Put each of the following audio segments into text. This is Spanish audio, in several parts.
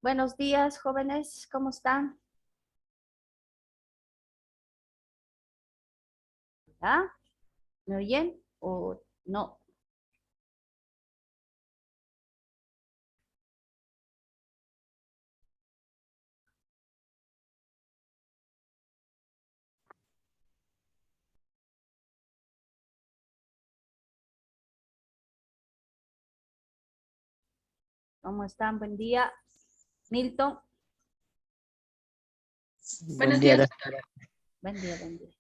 Buenos días, jóvenes, ¿cómo están? ¿Ah? ¿Me oyen o no? ¿Cómo están? Buen día. Milton, Buen Buenos día, días. doctora. buen día, buen día.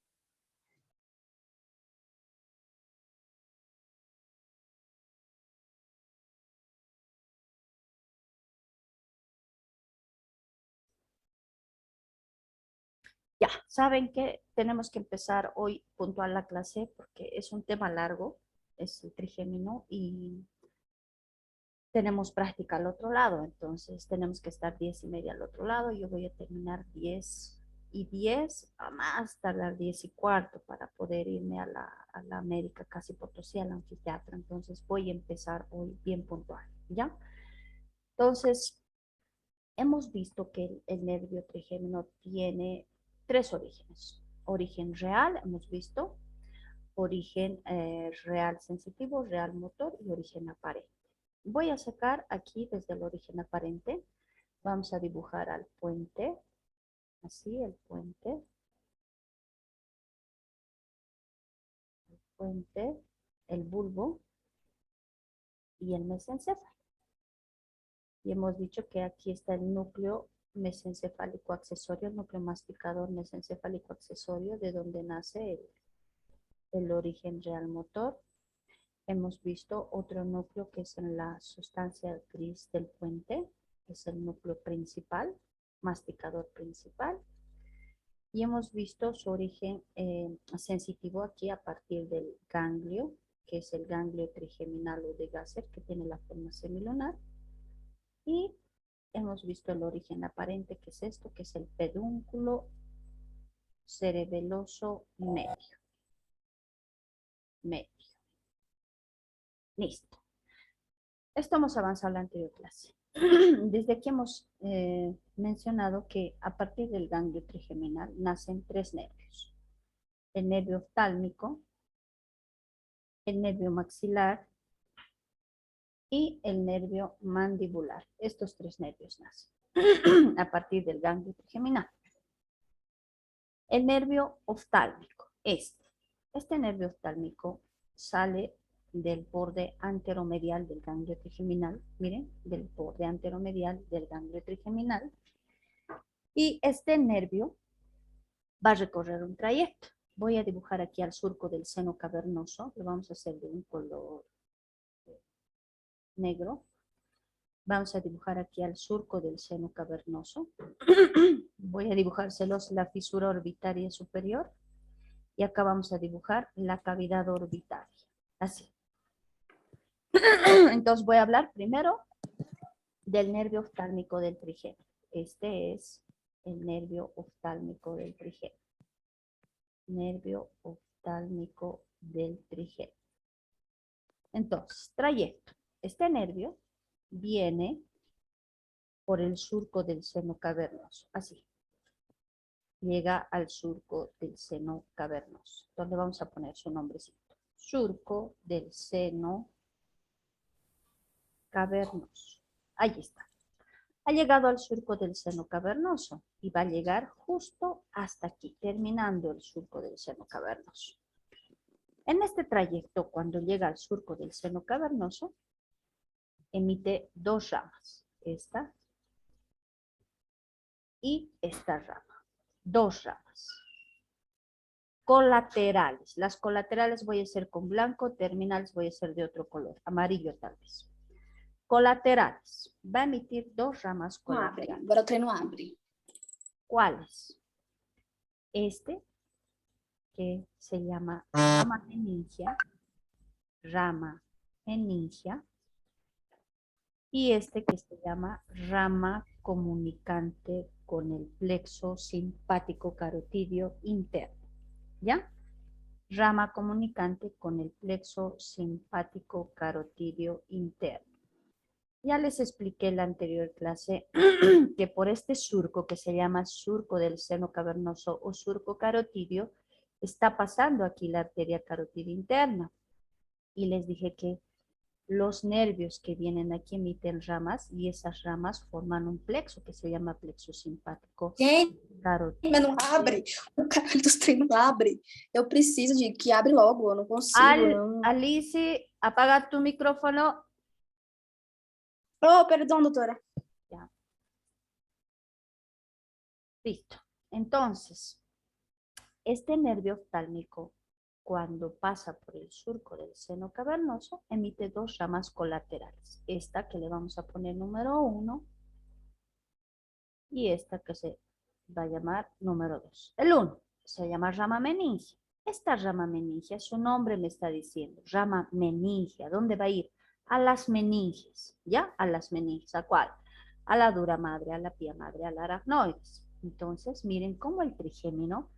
Ya, saben que tenemos que empezar hoy puntual la clase porque es un tema largo, es el trigémino y tenemos práctica al otro lado, entonces tenemos que estar 10:30 al otro lado. Yo voy a terminar 10:10, a más tardar 10:15 para poder irme a la América casi Potosí, al anfiteatro. Entonces voy a empezar hoy bien puntual, ¿ya? Entonces, hemos visto que el nervio trigémino tiene tres orígenes. Origen real, hemos visto, origen real sensitivo, real motor y origen aparente. Voy a sacar aquí desde el origen aparente. Vamos a dibujar al puente. Así, el puente, el bulbo y el mesencéfalo. Y hemos dicho que aquí está el núcleo mesencefálico accesorio, el núcleo masticador mesencefálico accesorio, de donde nace el origen real motor. Hemos visto otro núcleo que es en la sustancia gris del puente, que es el núcleo principal, masticador principal. Y hemos visto su origen sensitivo aquí a partir del ganglio, que es el ganglio trigeminal o de Gasser, que tiene la forma semilunar. Y hemos visto el origen aparente, que es esto, que es el pedúnculo cerebeloso medio. Medio. Listo. Estamos avanzando en la anterior clase. Desde aquí hemos mencionado que a partir del ganglio trigeminal nacen tres nervios. El nervio oftálmico, el nervio maxilar y el nervio mandibular. Estos tres nervios nacen a partir del ganglio trigeminal. El nervio oftálmico, este nervio oftálmico sale del borde anteromedial del ganglio trigeminal, miren, del borde anteromedial del ganglio trigeminal, y este nervio va a recorrer un trayecto. Voy a dibujar aquí al surco del seno cavernoso, lo vamos a hacer de un color negro. Vamos a dibujar aquí al surco del seno cavernoso. Voy a dibujárselos la fisura orbitaria superior. Y acá vamos a dibujar la cavidad orbitaria. Así. Entonces voy a hablar primero del nervio oftálmico del trigémino. Este es el nervio oftálmico del trigémino. Nervio oftálmico del trigémino. Entonces, trayecto. Este nervio viene por el surco del seno cavernoso. Así. Llega al surco del seno cavernoso. Entonces vamos a poner su nombrecito. Surco del seno cavernoso. Ahí está. Ha llegado al surco del seno cavernoso y va a llegar justo hasta aquí, terminando el surco del seno cavernoso. En este trayecto, cuando llega al surco del seno cavernoso, emite dos ramas, esta y esta rama. Dos ramas. Colaterales. Las colaterales voy a hacer con blanco, terminales voy a hacer de otro color, amarillo tal vez. Colaterales. Va a emitir dos ramas colaterales. Però te no apri. ¿Cuáles? Este, que se llama rama meningia, y este que se llama rama comunicante con el plexo simpático carotidio interno. ¿Ya? Rama comunicante con el plexo simpático carotidio interno. Ya les expliqué en la anterior clase que por este surco que se llama surco del seno cavernoso o surco carotidio, está pasando aquí la arteria carotidia interna. Y les dije que los nervios que vienen aquí emiten ramas y esas ramas forman un plexo que se llama plexo simpático Gente, mas carotidio. não abre. O caralho dos trem não abre. Eu preciso de que abre logo, eu não consigo. Alice, apaga tu micrófono. Oh, perdão, doutora. Ya, listo. Entonces, este nervio oftálmico, cuando pasa por el surco del seno cavernoso, emite dos ramas colaterales. Esta que le vamos a poner número 1 y esta que se va a llamar número 2. El 1 se llama rama meningia. Esta rama meningia, su nombre me está diciendo, rama meningia. ¿Dónde va a ir? A las meninges, ¿ya? A las meninges. ¿A cuál? A la dura madre, a la pía madre, a la aracnoides. Entonces, miren cómo el trigémino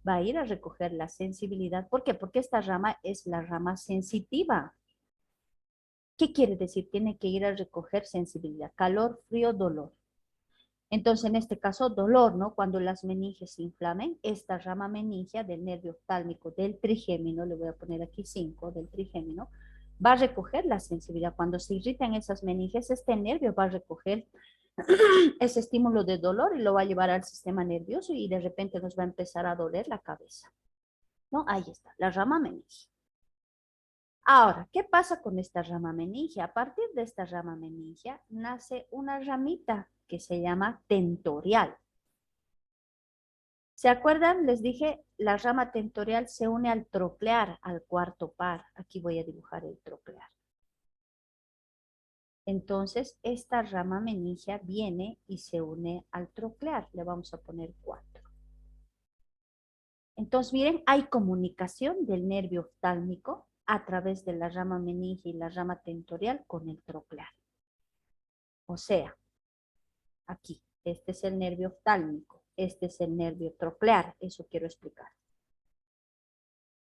va a ir a recoger la sensibilidad. ¿Por qué? Porque esta rama es la rama sensitiva. ¿Qué quiere decir? Tiene que ir a recoger sensibilidad, calor, frío, dolor. Entonces, en este caso, dolor, ¿no? Cuando las meninges se inflamen, esta rama meningia del nervio oftálmico del trigémino, le voy a poner aquí 5 del trigémino, va a recoger la sensibilidad. Cuando se irritan esas meninges, este nervio va a recoger ese estímulo de dolor y lo va a llevar al sistema nervioso y de repente nos va a empezar a doler la cabeza. ¿No? Ahí está, la rama meningia. Ahora, ¿qué pasa con esta rama meningia? A partir de esta rama meningia nace una ramita que se llama tentorial. ¿Se acuerdan? Les dije, la rama tentorial se une al troclear, al cuarto par. Aquí voy a dibujar el troclear. Entonces, esta rama meningia viene y se une al troclear. Le vamos a poner 4. Entonces, miren, hay comunicación del nervio oftálmico a través de la rama meningia y la rama tentorial con el troclear. O sea, aquí, este es el nervio oftálmico, este es el nervio troclear, eso quiero explicar.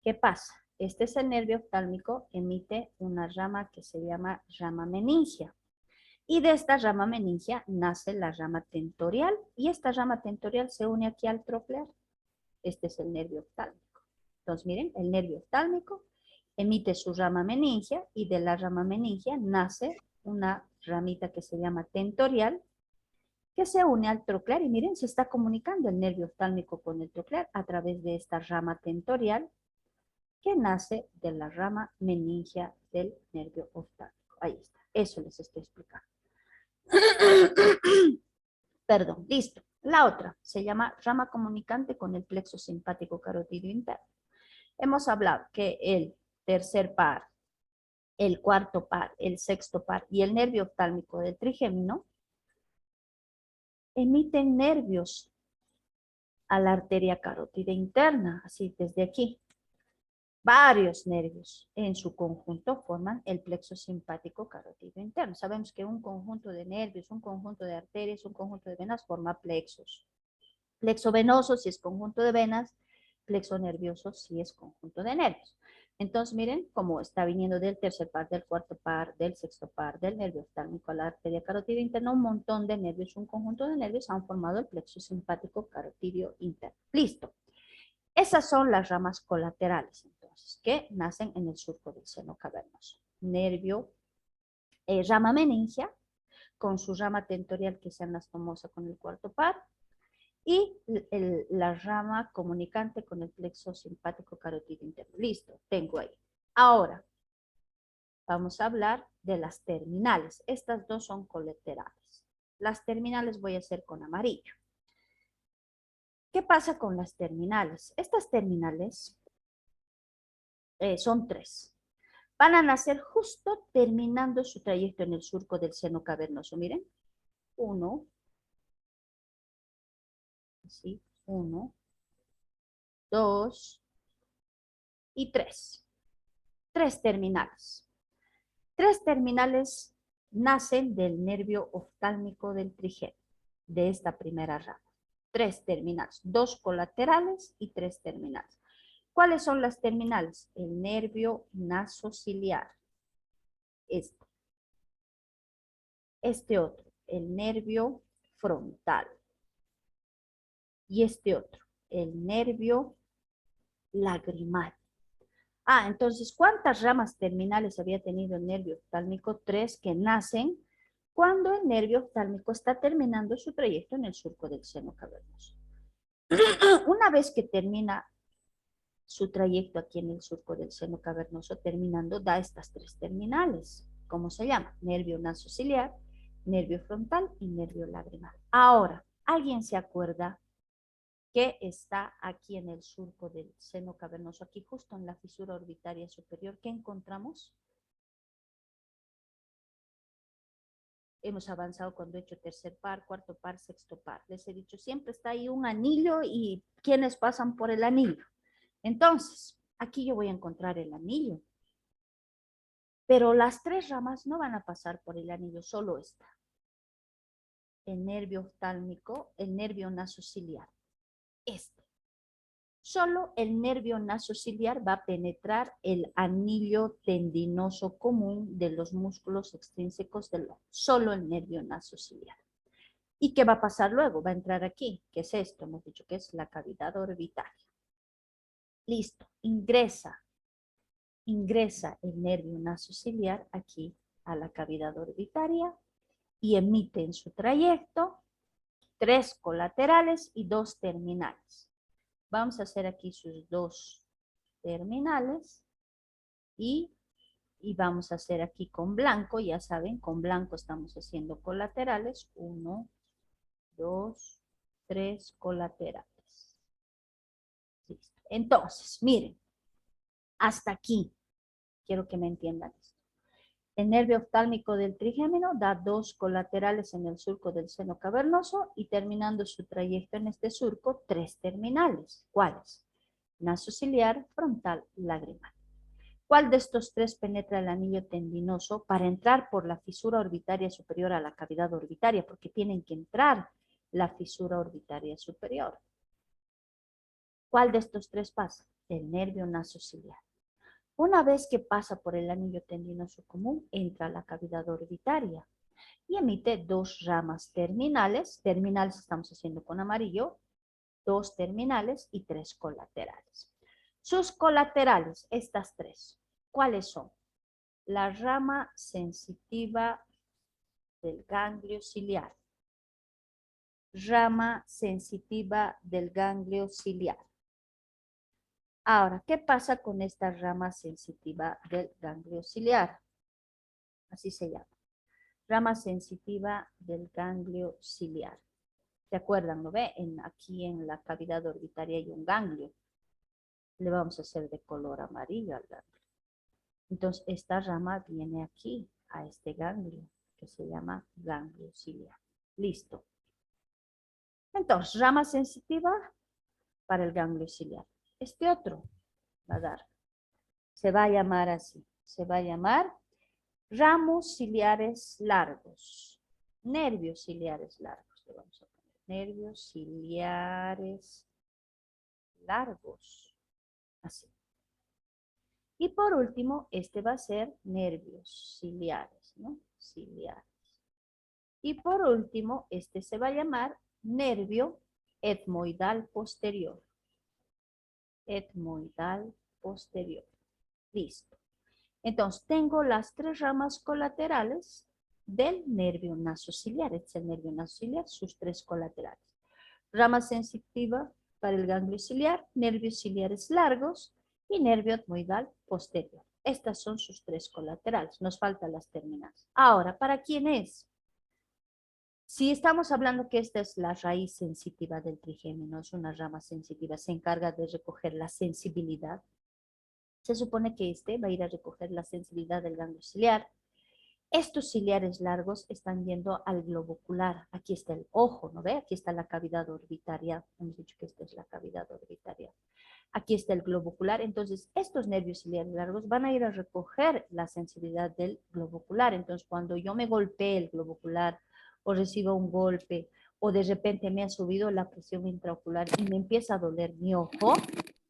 ¿Qué pasa? Este es el nervio oftálmico, emite una rama que se llama rama meningia. Y de esta rama meningia nace la rama tentorial y esta rama tentorial se une aquí al troclear. Este es el nervio oftálmico. Entonces, miren, el nervio oftálmico emite su rama meningia y de la rama meningia nace una ramita que se llama tentorial que se une al troclear y miren, se está comunicando el nervio oftálmico con el troclear a través de esta rama tentorial que nace de la rama meningia del nervio oftálmico. Ahí está, eso les estoy explicando. Perdón, listo. La otra se llama rama comunicante con el plexo simpático carotidio interno. Hemos hablado que el tercer par, el cuarto par, el sexto par y el nervio oftálmico del trigémino emiten nervios a la arteria carótida interna, así desde aquí. Varios nervios en su conjunto forman el plexo simpático carotidio interno. Sabemos que un conjunto de nervios, un conjunto de arterias, un conjunto de venas forma plexos. Plexo venoso si es conjunto de venas, plexo nervioso si es conjunto de nervios. Entonces, miren cómo está viniendo del tercer par, del cuarto par, del sexto par, del nervio oftálmico a la arteria carotidia interna, un montón de nervios, un conjunto de nervios han formado el plexo simpático carotidio interno. Listo. Esas son las ramas colaterales, entonces, que nacen en el surco del seno cavernoso. Nervio, rama meningia, con su rama tentorial que se anastomosa con el cuarto par, y la rama comunicante con el plexo simpático carotidio interno. Listo, tengo ahí. Ahora, vamos a hablar de las terminales. Estas dos son colaterales. Las terminales voy a hacer con amarillo. ¿Qué pasa con las terminales? Estas terminales son 3. Van a nacer justo terminando su trayecto en el surco del seno cavernoso. Miren, 1, así, 1, 2 y 3. 3 terminales. 3 terminales nacen del nervio oftálmico del trigémino, de esta primera rama. 3 terminales, 2 colaterales y 3 terminales. ¿Cuáles son las terminales? El nervio nasociliar, este. este otro, el nervio frontal. Y este otro, el nervio lagrimal. Entonces, ¿cuántas ramas terminales había tenido el nervio oftálmico? 3 que nacen cuando el nervio oftálmico está terminando su trayecto en el surco del seno cavernoso. Una vez que termina su trayecto aquí en el surco del seno cavernoso, terminando, da estas 3 terminales. ¿Cómo se llama? Nervio nasociliar, nervio frontal y nervio lagrimal. Ahora, ¿alguien se acuerda que está aquí en el surco del seno cavernoso, aquí justo en la fisura orbitaria superior? ¿Qué encontramos? Hemos avanzado cuando he hecho tercer par, cuarto par, sexto par. Les he dicho, siempre está ahí un anillo y ¿quiénes pasan por el anillo? Entonces, aquí yo voy a encontrar el anillo. Pero las 3 ramas no van a pasar por el anillo, solo esta. El nervio oftálmico, el nervio nasociliar. Este. Solo el nervio nasociliar va a penetrar el anillo tendinoso común de los músculos extrínsecos del ojo. Solo el nervio nasociliar. ¿Y qué va a pasar luego? Va a entrar aquí. ¿Qué es esto? Hemos dicho que es la cavidad orbitaria. Listo. Ingresa el nervio nasociliar aquí a la cavidad orbitaria y emite en su trayecto 3 colaterales y 2 terminales. Vamos a hacer aquí sus 2 terminales y vamos a hacer aquí con blanco. Ya saben, con blanco estamos haciendo colaterales. 1, 2, 3 colaterales. Listo. Entonces, miren, hasta aquí. Quiero que me entiendan esto. El nervio oftálmico del trigémino da 2 colaterales en el surco del seno cavernoso y terminando su trayecto en este surco, 3 terminales. ¿Cuáles? Nasociliar, frontal, lagrimal. ¿Cuál de estos 3 penetra el anillo tendinoso para entrar por la fisura orbitaria superior a la cavidad orbitaria? Porque tienen que entrar la fisura orbitaria superior. ¿Cuál de estos 3 pasa? El nervio nasociliar. Una vez que pasa por el anillo tendinoso común, entra a la cavidad orbitaria y emite 2 ramas terminales. Terminales estamos haciendo con amarillo, 2 terminales y 3 colaterales. Sus colaterales, estas 3, ¿cuáles son? La rama sensitiva del ganglio ciliar. Rama sensitiva del ganglio ciliar. Ahora, ¿qué pasa con esta rama sensitiva del ganglio ciliar? Así se llama. Rama sensitiva del ganglio ciliar. ¿Se acuerdan? ¿Lo ve? Aquí en la cavidad orbitaria hay un ganglio. Le vamos a hacer de color amarillo al ganglio. Entonces, esta rama viene aquí, a este ganglio, que se llama ganglio ciliar. Listo. Entonces, rama sensitiva para el ganglio ciliar. Este otro va a dar. Se va a llamar así. Se va a llamar ramos ciliares largos. Nervios ciliares largos. Le vamos a poner nervios ciliares largos. Así. Y por último, este va a ser nervios ciliares, ¿no? Ciliares. Y por último, este se va a llamar nervio etmoidal posterior. Etmoidal posterior. Listo. Entonces, tengo las 3 ramas colaterales del nervio nasociliar. Este es el nervio nasociliar, sus 3 colaterales. Rama sensitiva para el ganglio ciliar, nervios ciliares largos y nervio etmoidal posterior. Estas son sus 3 colaterales. Nos faltan las terminales. Ahora, ¿para quién es? Si estamos hablando que esta es la raíz sensitiva del trigémino, es una rama sensitiva, se encarga de recoger la sensibilidad. Se supone que este va a ir a recoger la sensibilidad del ganglio ciliar. Estos ciliares largos están yendo al globo ocular. Aquí está el ojo, ¿no ve? Aquí está la cavidad orbitaria. Hemos dicho que esta es la cavidad orbitaria. Aquí está el globo ocular. Entonces, estos nervios ciliares largos van a ir a recoger la sensibilidad del globo ocular. Entonces, cuando yo me golpee el globo ocular o reciba un golpe o de repente me ha subido la presión intraocular y me empieza a doler mi ojo,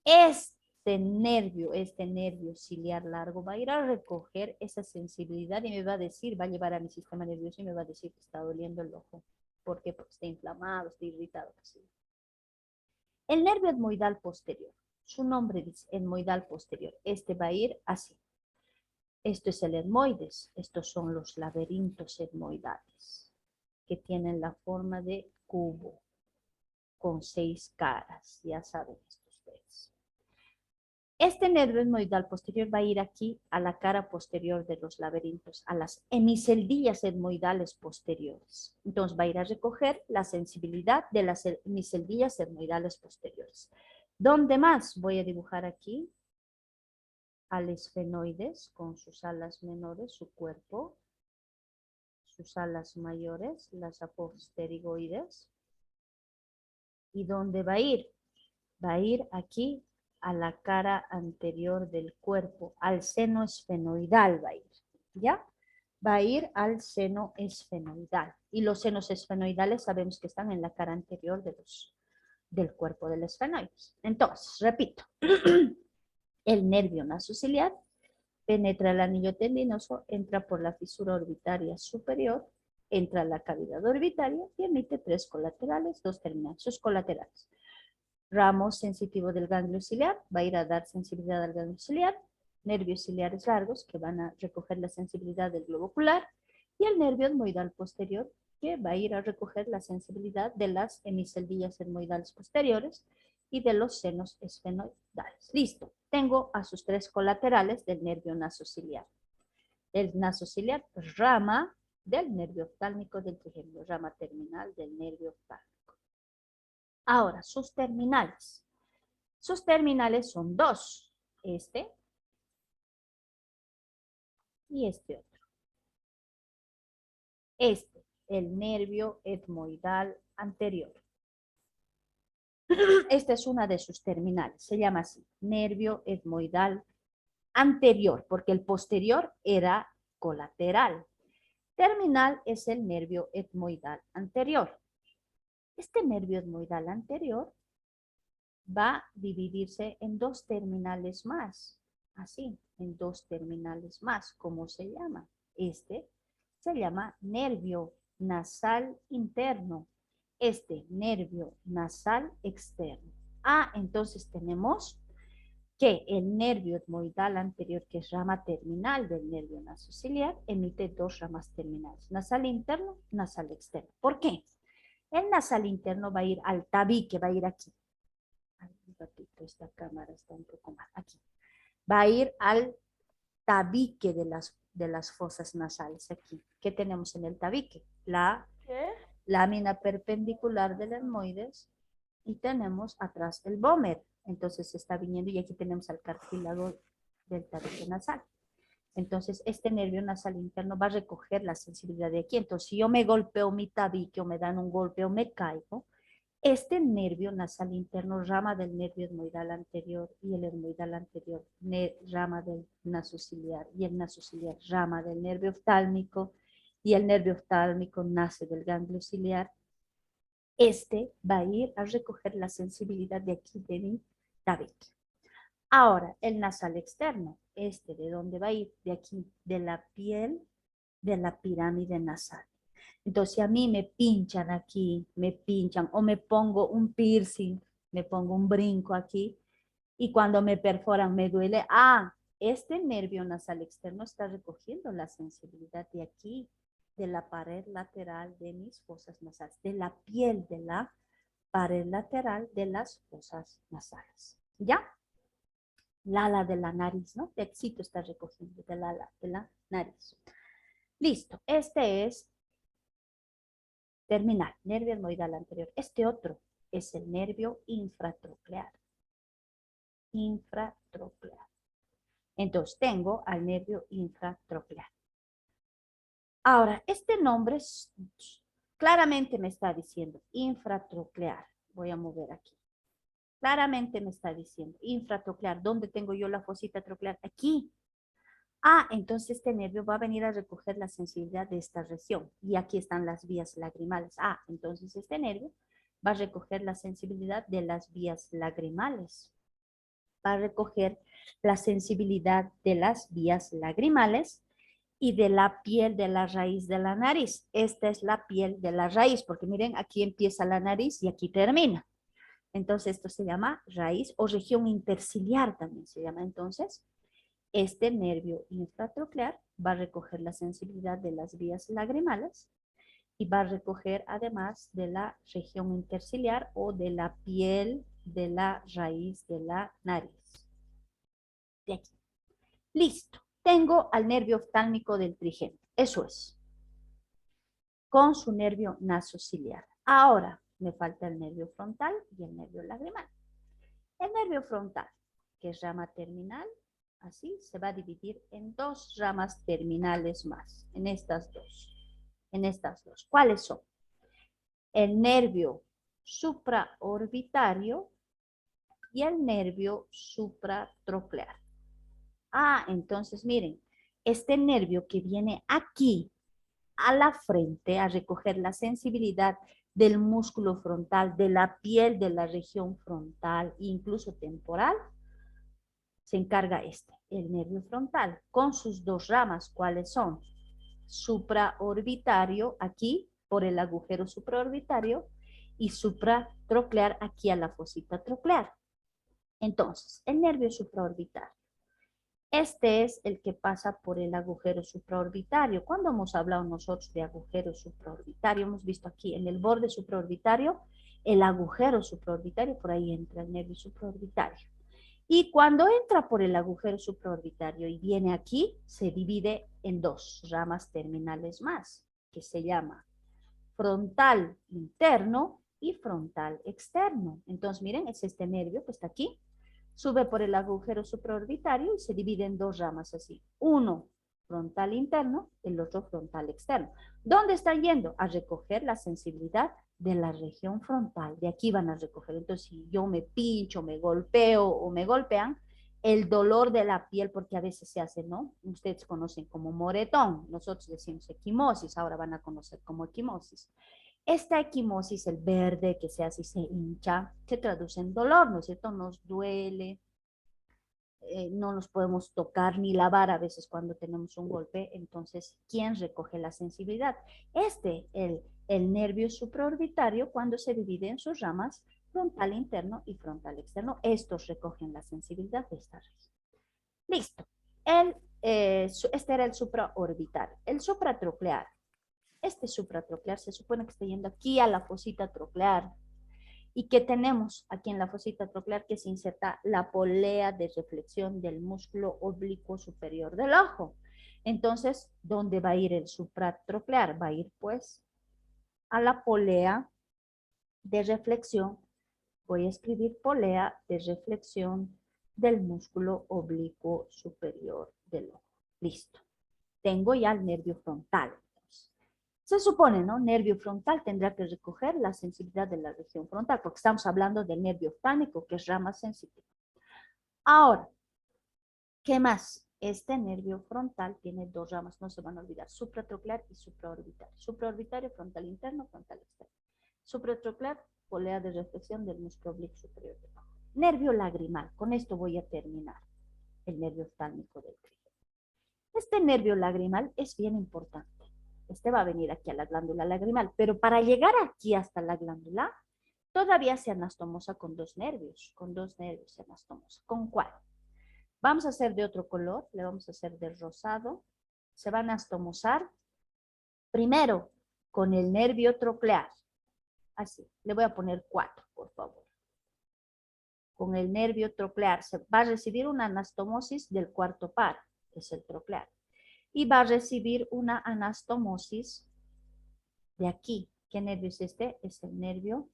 este este nervio ciliar largo va a ir a recoger esa sensibilidad y me va a decir, va a llevar a mi sistema nervioso y me va a decir que está doliendo el ojo. ¿Por qué? Porque está inflamado, está irritado. Así. El nervio etmoidal posterior, su nombre dice etmoidal posterior, este va a ir así. Esto es el etmoides, estos son los laberintos etmoidales, que tienen la forma de cubo, con 6 caras, ya saben esto ustedes. Este nervio etmoidal posterior va a ir aquí a la cara posterior de los laberintos, a las hemiceldillas etmoidales posteriores. Entonces va a ir a recoger la sensibilidad de las hemiceldillas etmoidales posteriores. ¿Dónde más? Voy a dibujar aquí al esfenoides con sus alas menores, su cuerpo, sus alas mayores, las apopterigoides. ¿Y dónde va a ir? Va a ir aquí a la cara anterior del cuerpo, al seno esfenoidal va a ir, ¿ya? Va a ir al seno esfenoidal. Y los senos esfenoidales sabemos que están en la cara anterior del cuerpo del esfenoides. Entonces, repito, el nervio nasociliar penetra el anillo tendinoso, entra por la fisura orbitaria superior, entra a la cavidad orbitaria y emite 3 colaterales, 2 terminales, sus colaterales. Ramo sensitivo del ganglio ciliar va a ir a dar sensibilidad al ganglio ciliar, nervios ciliares largos que van a recoger la sensibilidad del globo ocular y el nervio etmoidal posterior que va a ir a recoger la sensibilidad de las hemiceldillas etmoidales posteriores y de los senos esfenoidales. Listo. Tengo a sus 3 colaterales del nervio nasociliar. El nasociliar, rama del nervio oftálmico del trigémino, rama terminal del nervio oftálmico. Ahora, sus terminales. Sus terminales son 2. Este y este otro. Este, el nervio etmoidal anterior. Esta es una de sus terminales. Se llama así, nervio etmoidal anterior, porque el posterior era colateral. Terminal es el nervio etmoidal anterior. Este nervio etmoidal anterior va a dividirse en 2 terminales más. Así, en 2 terminales más. ¿Cómo se llama? Este se llama nervio nasal interno. Este nervio nasal externo. Entonces tenemos que el nervio etmoidal anterior, que es rama terminal del nervio nasociliar, emite 2 ramas terminales, nasal interno, nasal externo. ¿Por qué? El nasal interno va a ir al tabique, va a ir aquí. Ay, un ratito, esta cámara está un poco mal. Aquí. Va a ir al tabique de las fosas nasales. Aquí. ¿Qué tenemos en el tabique? La lámina perpendicular del etmoides y tenemos atrás el vómer. Entonces se está viniendo y aquí tenemos el cartílago del tabique nasal. Entonces este nervio nasal interno va a recoger la sensibilidad de aquí. Entonces si yo me golpeo mi tabique o me dan un golpe o me caigo, este nervio nasal interno, rama del nervio etmoidal anterior y el etmoidal anterior, rama del nasociliar y el nasociliar, rama del nervio oftálmico y el nervio oftálmico nace del ganglio ciliar. Este va a ir a recoger la sensibilidad de aquí de mi tabique. Ahora, el nasal externo, ¿de dónde va a ir? De aquí, de la piel de la pirámide nasal. Entonces, si a mí me pinchan aquí, me pinchan, o me pongo un piercing, me pongo un brinco aquí, y cuando me perforan me duele, este nervio nasal externo está recogiendo la sensibilidad de aquí, de la pared lateral de mis fosas nasales, de la piel de la pared lateral de las fosas nasales. ¿Ya? La ala de la nariz, ¿no? De éxito está recogiendo del ala de la nariz. Listo. Este es terminal, nervio etmoidal anterior. Este otro es el nervio infratroclear. Infratroclear. Entonces tengo al nervio infratroclear. Ahora, este nombre claramente me está diciendo infratroclear. Voy a mover aquí. Claramente me está diciendo infratroclear. ¿Dónde tengo yo la fosita troclear? Aquí. Entonces este nervio va a venir a recoger la sensibilidad de esta región. Y aquí están las vías lagrimales. Entonces este nervio va a recoger la sensibilidad de las vías lagrimales. va a recoger la sensibilidad de las vías lagrimales y de la piel de la raíz de la nariz. Esta es la piel de la raíz, porque miren, aquí empieza la nariz y aquí termina. Entonces, esto se llama raíz o región interciliar también se llama. Entonces, este nervio infratronclear va a recoger la sensibilidad de las vías lagrimales y va a recoger además de la región interciliar o de la piel de la raíz de la nariz. De aquí. Listo. Tengo al nervio oftálmico del trigémino. Eso es. Con su nervio nasociliar. Ahora me falta el nervio frontal y el nervio lagrimal. El nervio frontal, que es rama terminal, así se va a dividir en dos ramas terminales más, en estas dos. ¿Cuáles son? El nervio supraorbitario y el nervio supratroclear. Entonces miren, este nervio que viene aquí a la frente a recoger la sensibilidad del músculo frontal, de la piel de la región frontal, incluso temporal, se encarga el nervio frontal, con sus dos ramas, ¿cuáles son? Supraorbitario, aquí, por el agujero supraorbitario, y supratroclear, aquí a la fosita troclear. Entonces, el nervio supraorbitario. Este es el que pasa por el agujero supraorbitario. Cuando hemos hablado nosotros de agujero supraorbitario, hemos visto aquí en el borde supraorbitario, el agujero supraorbitario, por ahí entra el nervio supraorbitario. Y cuando entra por el agujero supraorbitario y viene aquí, se divide en dos ramas terminales más, que se llama frontal interno y frontal externo. Entonces, miren, es este nervio que está aquí, sube por el agujero supraorbitario y se divide en dos ramas así. Uno frontal interno, el otro frontal externo. ¿Dónde están yendo? A recoger la sensibilidad de la región frontal. De aquí van a recoger. Entonces, si yo me pincho, me golpeo o me golpean, el dolor de la piel, porque a veces se hace, ¿no? Ustedes conocen como moretón. Nosotros decimos equimosis, ahora van a conocer como equimosis. Esta equimosis, el verde que se hace y se hincha, se traduce en dolor, ¿no es cierto? Nos duele, no nos podemos tocar ni lavar a veces cuando tenemos un golpe. Entonces, ¿quién recoge la sensibilidad? El nervio supraorbitario, cuando se divide en sus ramas, frontal interno y frontal externo, estos recogen la sensibilidad de esta región. Listo. Este era el supraorbitario. El supratroclear. Este supratroclear se supone que está yendo aquí a la fosita troclear. ¿Y qué tenemos aquí en la fosita troclear? Que se inserta la polea de reflexión del músculo oblicuo superior del ojo. Entonces, ¿dónde va a ir el supratroclear? Va a ir pues a la polea de reflexión. Voy a escribir polea de reflexión del músculo oblicuo superior del ojo. Listo. Tengo ya el nervio frontal. Se supone, ¿no? Nervio frontal tendrá que recoger la sensibilidad de la región frontal, porque estamos hablando del nervio oftálmico, que es rama sensitiva. Ahora, ¿qué más? Este nervio frontal tiene dos ramas, no se van a olvidar, supratroclear y supraorbitario. Supraorbitario, frontal interno, frontal externo. Supratroclear, polea de reflexión del músculo oblicuo superior. Nervio lagrimal, con esto voy a terminar el nervio oftálmico del trigémino. Este nervio lagrimal es bien importante. Este va a venir aquí a la glándula lagrimal, pero para llegar aquí hasta la glándula, todavía se anastomosa con dos nervios se anastomosa. ¿Con cuál? Vamos a hacer de otro color, le vamos a hacer de rosado. Se va a anastomosar primero con el nervio troclear. Así, le voy a poner 4, por favor. Con el nervio troclear se va a recibir una anastomosis del cuarto par, que es el troclear. Y va a recibir una anastomosis de aquí. ¿Qué nervio es este? Es el nervio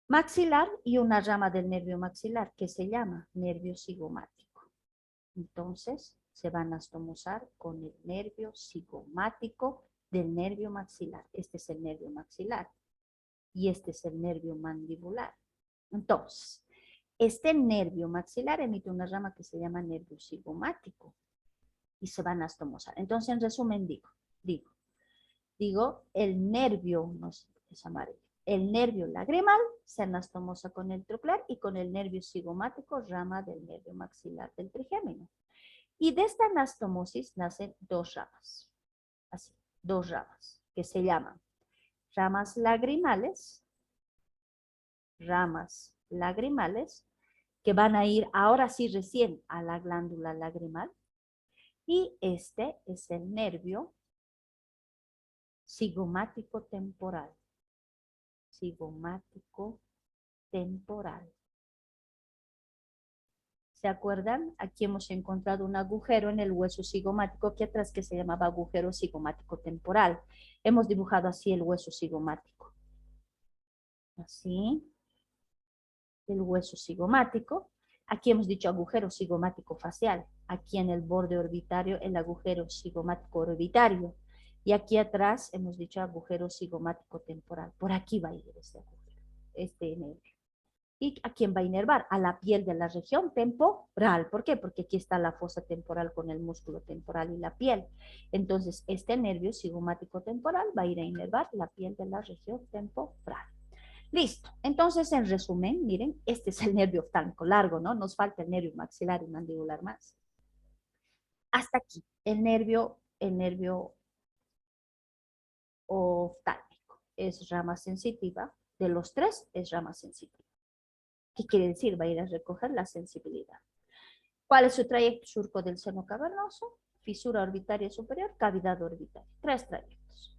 maxilar y una rama del nervio maxilar que se llama nervio cigomático. Entonces, se van a anastomosar con el nervio cigomático del nervio maxilar. Este es el nervio maxilar y este es el nervio mandibular. Entonces, este nervio maxilar emite una rama que se llama nervio cigomático y se van a anastomosar. Entonces, en resumen, digo, el nervio, no sé, es amarillo, el nervio lagrimal se anastomosa con el tronclear y con el nervio cigomático, rama del nervio maxilar del trigémino. Y de esta anastomosis nacen dos ramas, así, dos ramas, que se llaman ramas lagrimales, que van a ir ahora sí recién a la glándula lagrimal. Y este es el nervio cigomático temporal. Cigomático temporal. ¿Se acuerdan? Aquí hemos encontrado un agujero en el hueso cigomático aquí atrás que se llamaba agujero cigomático temporal. Hemos dibujado así el hueso cigomático. Así. El hueso cigomático. Aquí hemos dicho agujero cigomático facial. Aquí en el borde orbitario el agujero cigomático orbitario. Y aquí atrás hemos dicho agujero cigomático temporal. Por aquí va a ir este agujero, este nervio. ¿Y a quién va a inervar? A la piel de la región temporal. ¿Por qué? Porque aquí está la fosa temporal con el músculo temporal y la piel. Entonces, este nervio cigomático temporal va a ir a inervar la piel de la región temporal. Listo. Entonces, en resumen, miren, este es el nervio oftálmico largo, ¿no? Nos falta el nervio maxilar y mandibular más. Hasta aquí, el nervio oftálmico. Es rama sensitiva. De los tres, es rama sensitiva. ¿Qué quiere decir? Va a ir a recoger la sensibilidad. ¿Cuál es su trayecto? Surco del seno cavernoso, fisura orbitaria superior, cavidad orbitaria. Tres trayectos.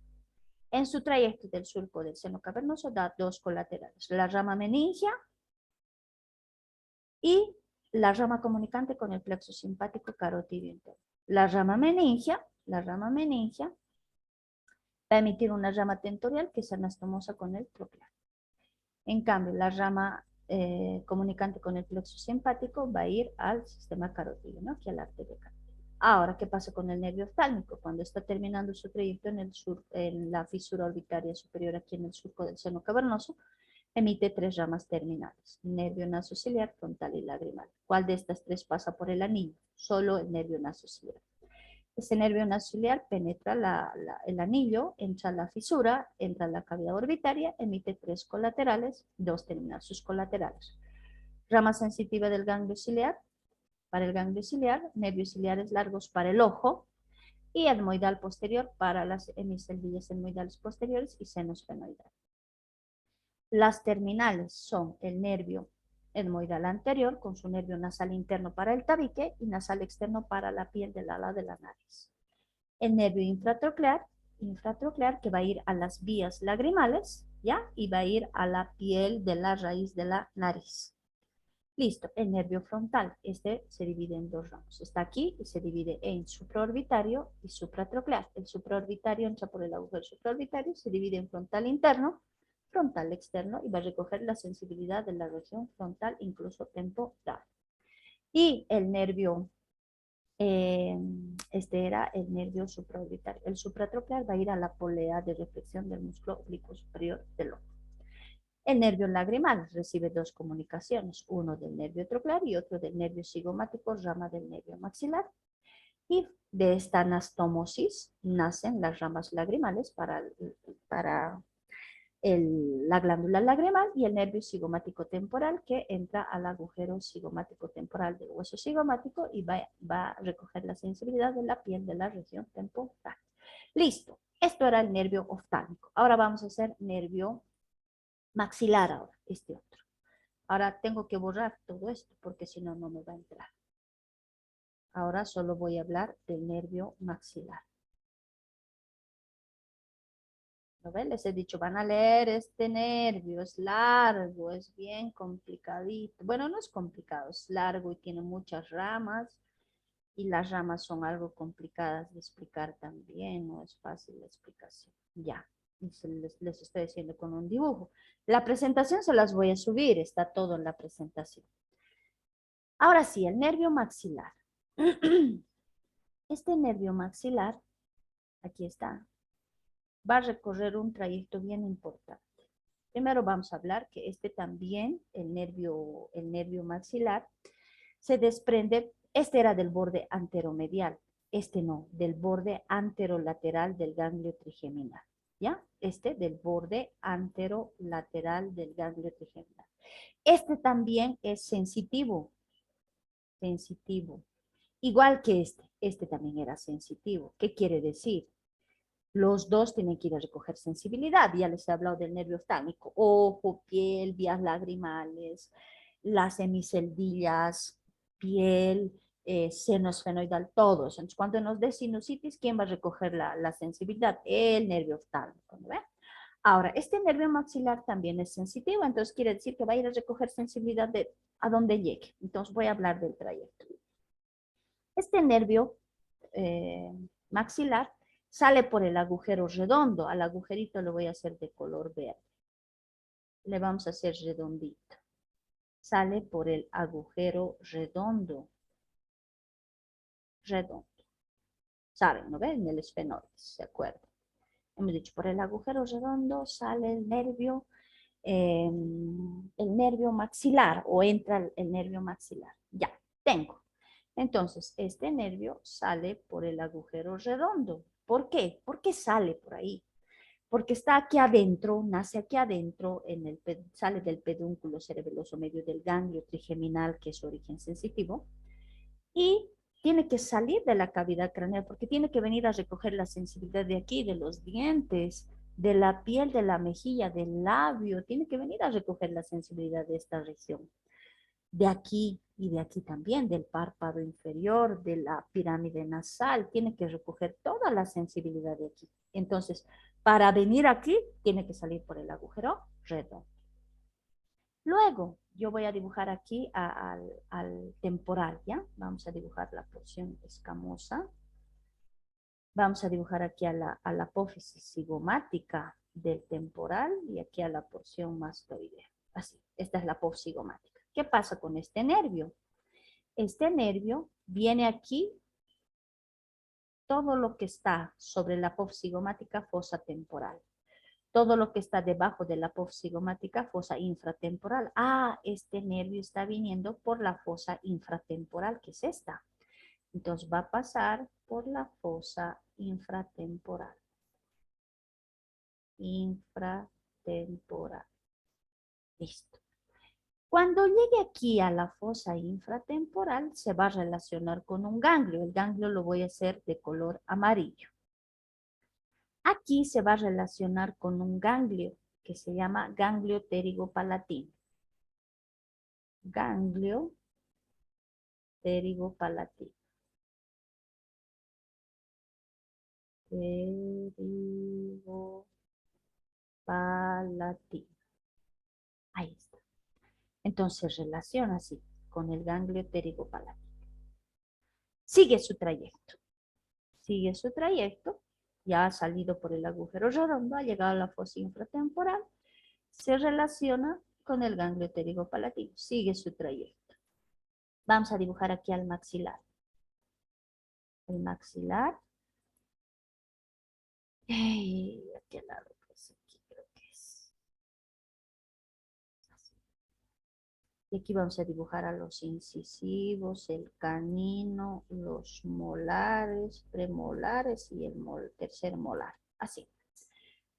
En su trayecto del surco del seno cavernoso da dos colaterales. La rama meningia y la rama comunicante con el plexo simpático carotidio interno. La rama meningia va a emitir una rama tentorial que se anastomosa con el tronclear. En cambio, la rama comunicante con el plexo simpático va a ir al sistema carotidio, ¿no? Aquí a la arteria carotídea. Ahora, ¿qué pasa con el nervio oftálmico? Cuando está terminando su trayecto en la fisura orbitaria superior, aquí en el surco del seno cavernoso, emite tres ramas terminales, nervio nasociliar, frontal y lagrimal. ¿Cuál de estas tres pasa por el anillo? Solo el nervio nasociliar. Ese nervio nasociliar penetra el anillo, entra a la fisura, entra a la cavidad orbitaria, emite tres colaterales, dos terminales, sus colaterales. Rama sensitiva del ganglio ciliar, para el ganglio ciliar, nervios ciliares largos para el ojo, y etmoidal posterior para las hemicelvillas etmoidales posteriores y senos fenoidales. Las terminales son el nervio etmoidal anterior con su nervio nasal interno para el tabique y nasal externo para la piel del ala de la nariz. El nervio infratronclear que va a ir a las vías lagrimales, ¿ya? Y va a ir a la piel de la raíz de la nariz. Listo, el nervio frontal, este se divide en dos ramos. Está aquí y se divide en supraorbitario y supratronclear. El supraorbitario entra por el agujero supraorbitario, se divide en frontal interno, frontal externo y va a recoger la sensibilidad de la región frontal, incluso temporal. Y el nervio, este era el nervio supraorbitario. El supratronclear va a ir a la polea de reflexión del músculo oblicuo superior del ojo. El nervio lagrimal recibe dos comunicaciones, uno del nervio tronclear y otro del nervio cigomático, rama del nervio maxilar. Y de esta anastomosis nacen las ramas lagrimales para la glándula lagrimal y el nervio cigomático temporal que entra al agujero cigomático temporal del hueso cigomático y va a recoger la sensibilidad de la piel de la región temporal. Listo, esto era el nervio oftálmico. Ahora vamos a hacer nervio maxilar ahora, este otro. Ahora tengo que borrar todo esto porque si no, no me va a entrar. Ahora solo voy a hablar del nervio maxilar. ¿No ven? Les he dicho, van a leer este nervio, es largo, es bien complicadito. Bueno, no es complicado, es largo y tiene muchas ramas. Y las ramas son algo complicadas de explicar también, no es fácil la explicación. Ya, les estoy diciendo con un dibujo. La presentación se las voy a subir, está todo en la presentación. Ahora sí, el nervio maxilar. Este nervio maxilar, aquí está, va a recorrer un trayecto bien importante. Primero vamos a hablar que este también, el nervio maxilar, se desprende, este era del borde anteromedial, este no, del borde anterolateral del ganglio trigeminal. ¿ya? Este del borde anterolateral del ganglio trigeminal. Este también es sensitivo, sensitivo. Igual que este también era sensitivo. ¿Qué quiere decir? Los dos tienen que ir a recoger sensibilidad. Ya les he hablado del nervio oftánico. Ojo, piel, vías lagrimales, las hemiceldillas, piel, seno esfenoidal, todos. Entonces, cuando nos dé sinusitis, ¿quién va a recoger la sensibilidad? El nervio oftánico, ¿no ve? Ahora, este nervio maxilar también es sensitivo, entonces quiere decir que va a ir a recoger sensibilidad de a donde llegue. Entonces voy a hablar del trayecto. Este nervio maxilar sale por el agujero redondo. Al agujerito lo voy a hacer de color verde. Le vamos a hacer redondito. Sale por el agujero redondo. Redondo. ¿Saben, no ven? En el esfenoides, ¿se acuerdan? Hemos dicho, por el agujero redondo sale el nervio maxilar o entra el nervio maxilar. Ya, tengo. Entonces, este nervio sale por el agujero redondo. ¿Por qué? ¿Por qué sale por ahí? Porque está aquí adentro, nace aquí adentro, sale del pedúnculo cerebeloso medio del ganglio trigeminal, que es su origen sensitivo, y tiene que salir de la cavidad craneal porque tiene que venir a recoger la sensibilidad de aquí, de los dientes, de la piel, de la mejilla, del labio, tiene que venir a recoger la sensibilidad de esta región. De aquí y de aquí también, del párpado inferior, de la pirámide nasal, tiene que recoger toda la sensibilidad de aquí. Entonces, para venir aquí, tiene que salir por el agujero redondo. Luego, yo voy a dibujar aquí al temporal, ¿ya? Vamos a dibujar la porción escamosa. Vamos a dibujar aquí a la apófisis cigomática del temporal y aquí a la porción mastoidea. Así, esta es la apófisis cigomática. ¿Qué pasa con este nervio? Este nervio viene aquí, todo lo que está sobre la apófisis cigomática, fosa temporal. Todo lo que está debajo de la apófisis cigomática, fosa infratemporal. Ah, este nervio está viniendo por la fosa infratemporal, que es esta. Entonces va a pasar por la fosa infratemporal. Infratemporal. Listo. Cuando llegue aquí a la fosa infratemporal, se va a relacionar con un ganglio. El ganglio lo voy a hacer de color amarillo. Aquí se va a relacionar con un ganglio que se llama ganglio pterigopalatino. Ganglio pterigopalatino. Pterigopalatino. Ahí está. Entonces relaciona así con el ganglio pterigopalatino. Sigue su trayecto. Sigue su trayecto. Ya ha salido por el agujero redondo, ha llegado a la fosa infratemporal. Se relaciona con el ganglio pterigopalatino. Sigue su trayecto. Vamos a dibujar aquí al maxilar. El maxilar. ¿A qué lado? Pues aquí creo que es. Así. Y aquí vamos a dibujar a los incisivos, el canino, los molares, premolares y el tercer molar. Así.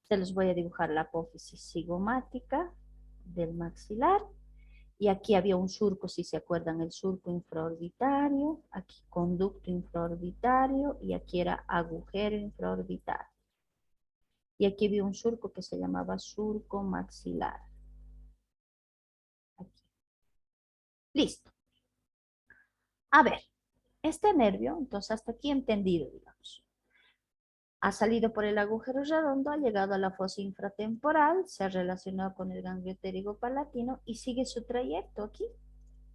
Se los voy a dibujar la apófisis cigomática del maxilar. Y aquí había un surco, si se acuerdan, el surco infraorbitario, aquí conducto infraorbitario y aquí era agujero infraorbitario. Y aquí había un surco que se llamaba surco maxilar. Aquí. Listo. A ver, este nervio, entonces hasta aquí entendido, digamos. Ha salido por el agujero redondo, ha llegado a la fosa infratemporal, se ha relacionado con el ganglio pterigopalatino y sigue su trayecto aquí.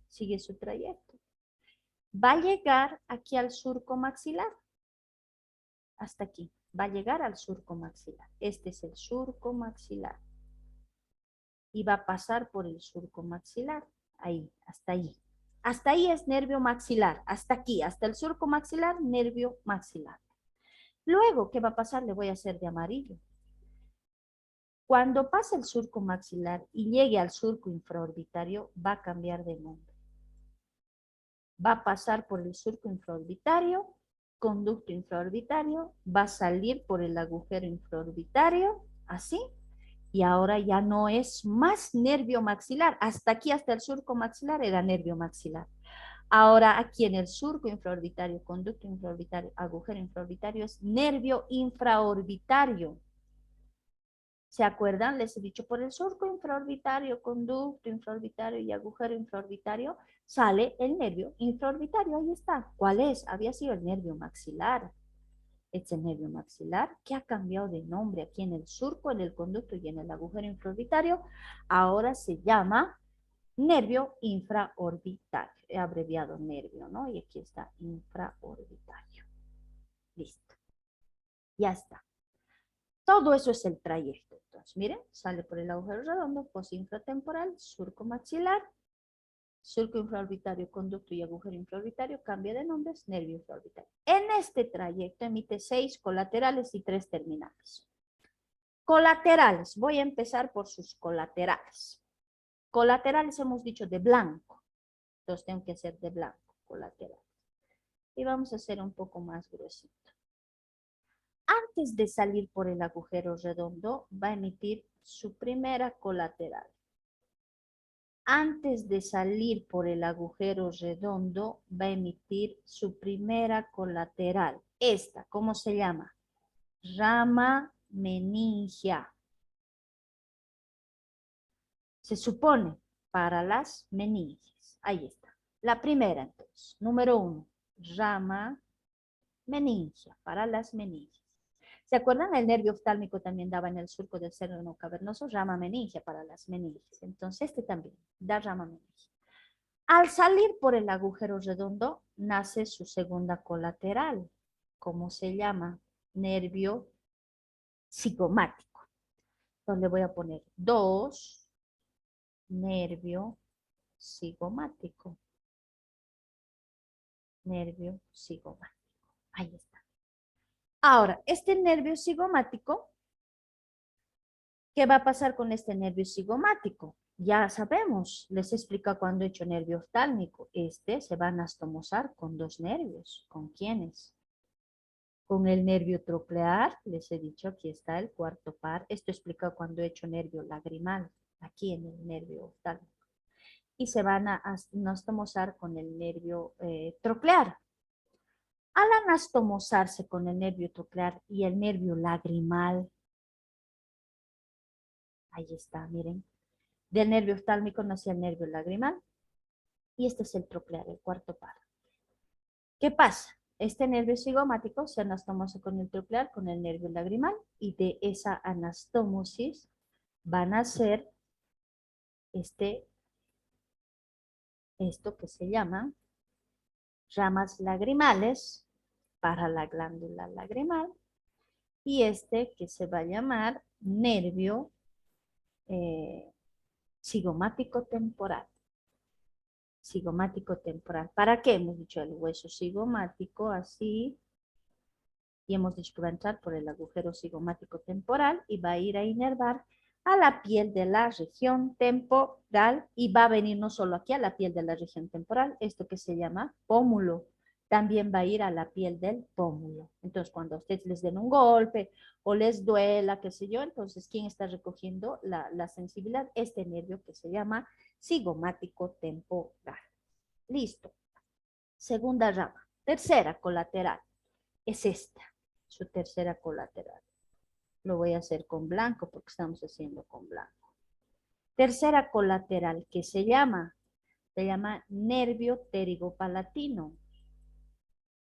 Sigue su trayecto. Va a llegar aquí al surco maxilar. Hasta aquí. Va a llegar al surco maxilar. Este es el surco maxilar. Y va a pasar por el surco maxilar. Ahí, hasta ahí. Hasta ahí es nervio maxilar. Hasta aquí, hasta el surco maxilar, nervio maxilar. Luego, ¿qué va a pasar? Le voy a hacer de amarillo. Cuando pase el surco maxilar y llegue al surco infraorbitario, va a cambiar de nombre. Va a pasar por el surco infraorbitario conducto infraorbitario, va a salir por el agujero infraorbitario, así, y ahora ya no es más nervio maxilar. Hasta aquí, hasta el surco maxilar, era nervio maxilar. Ahora aquí en el surco infraorbitario, conducto infraorbitario, agujero infraorbitario, es nervio infraorbitario. ¿Se acuerdan? Les he dicho por el surco infraorbitario, conducto infraorbitario y agujero infraorbitario, sale el nervio infraorbitario. Ahí está. ¿Cuál es? Había sido el nervio maxilar. Este nervio maxilar que ha cambiado de nombre aquí en el surco, en el conducto y en el agujero infraorbitario, ahora se llama nervio infraorbitario. He abreviado nervio, ¿no? Y aquí está infraorbitario. Listo. Ya está. Todo eso es el trayecto. Entonces, miren, sale por el agujero redondo, posinfratemporal, surco maxilar, surco infraorbitario, conducto y agujero infraorbitario, cambia de nombres, nervio infraorbitario. En este trayecto emite 6 colaterales y 3 terminales. Colaterales, voy a empezar por sus colaterales. Colaterales hemos dicho de blanco, entonces tengo que hacer de blanco, colaterales. Y vamos a hacer un poco más gruesito. Antes de salir por el agujero redondo, va a emitir su primera colateral. Antes de salir por el agujero redondo, va a emitir su primera colateral. Esta, ¿cómo se llama? Rama meningia. Se supone para las meninges. Ahí está. La primera, entonces. Número 1. Rama meningia, para las meninges. ¿Se acuerdan? El nervio oftálmico también daba en el surco del seno cavernoso, rama meningia para las meninges. Entonces este también da rama meningia. Al salir por el agujero redondo, nace su segunda colateral. ¿Cómo se llama? Nervio cigomático. Entonces le voy a poner 2, nervio cigomático. Nervio cigomático. Ahí está. Ahora, este nervio cigomático, ¿qué va a pasar con este nervio cigomático? Ya sabemos, les explica cuando he hecho nervio oftálmico. Este se va a anastomosar con 2 nervios. ¿Con quiénes? Con el nervio troclear, les he dicho, aquí está el cuarto par. Esto explica cuando he hecho nervio lagrimal, aquí en el nervio oftálmico. Y se van a anastomosar con el nervio troclear. Al anastomosarse con el nervio troclear y el nervio lagrimal, ahí está, miren, del nervio oftálmico nace el nervio lagrimal y este es el troclear, el cuarto par. ¿Qué pasa? Este nervio cigomático se anastomosa con el troclear, con el nervio lagrimal y de esa anastomosis van a ser esto que se llama ramas lagrimales para la glándula lagrimal y este que se va a llamar nervio cigomático temporal. Cigomático temporal. ¿Para qué? Hemos dicho el hueso cigomático así y hemos dicho que va a entrar por el agujero cigomático temporal y va a ir a inervar a la piel de la región temporal y va a venir no solo aquí a la piel de la región temporal, esto que se llama pómulo, también va a ir a la piel del pómulo. Entonces, cuando a ustedes les den un golpe o les duela, qué sé yo, entonces, ¿quién está recogiendo la sensibilidad? Este nervio que se llama cigomático temporal. Listo. Segunda rama. Tercera colateral. Es esta, su tercera colateral. Lo voy a hacer con blanco porque estamos haciendo con blanco. Tercera colateral que se llama nervio pterigopalatino.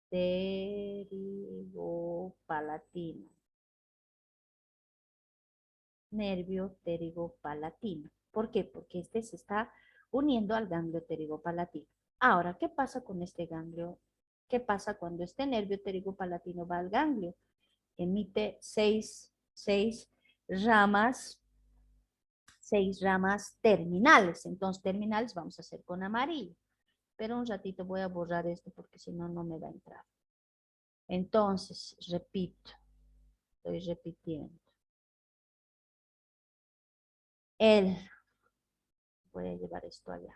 Pterigopalatino. Nervio pterigopalatino. ¿Por qué? Porque este se está uniendo al ganglio pterigopalatino. Ahora, ¿qué pasa con este ganglio? ¿Qué pasa cuando este nervio pterigopalatino va al ganglio? Emite seis ramas, 6 ramas terminales. Entonces, terminales vamos a hacer con amarillo. Pero un ratito voy a borrar esto porque si no, no me va a entrar. Entonces, repito, estoy repitiendo. Voy a llevar esto allá.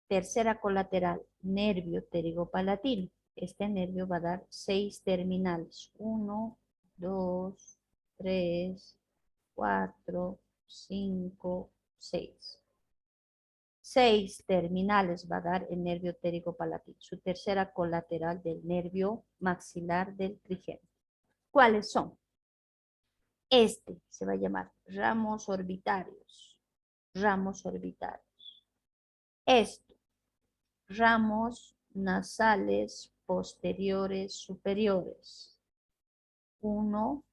Tercera colateral, nervio pterigopalatino. este nervio va a dar 6 terminales. 1, 2, 3, 4, 5, 6. 6 terminales va a dar el nervio pterigopalatino, su tercera colateral del nervio maxilar del trigémino. ¿Cuáles son? Este se va a llamar ramos orbitarios. Ramos orbitarios. Esto, ramos nasales posteriores superiores. 1,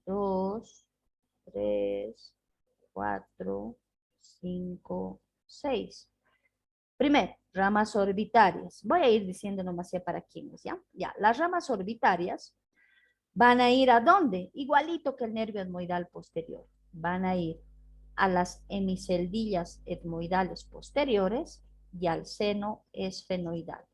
2, 3, 4, 5, 6. Primero, ramas orbitarias. Voy a ir diciendo nomás ya para quiénes, ¿ya? Ya, las ramas orbitarias van a ir ¿a dónde? Igualito que el nervio etmoidal posterior. Van a ir a las hemiceldillas etmoidales posteriores y al seno esfenoidal.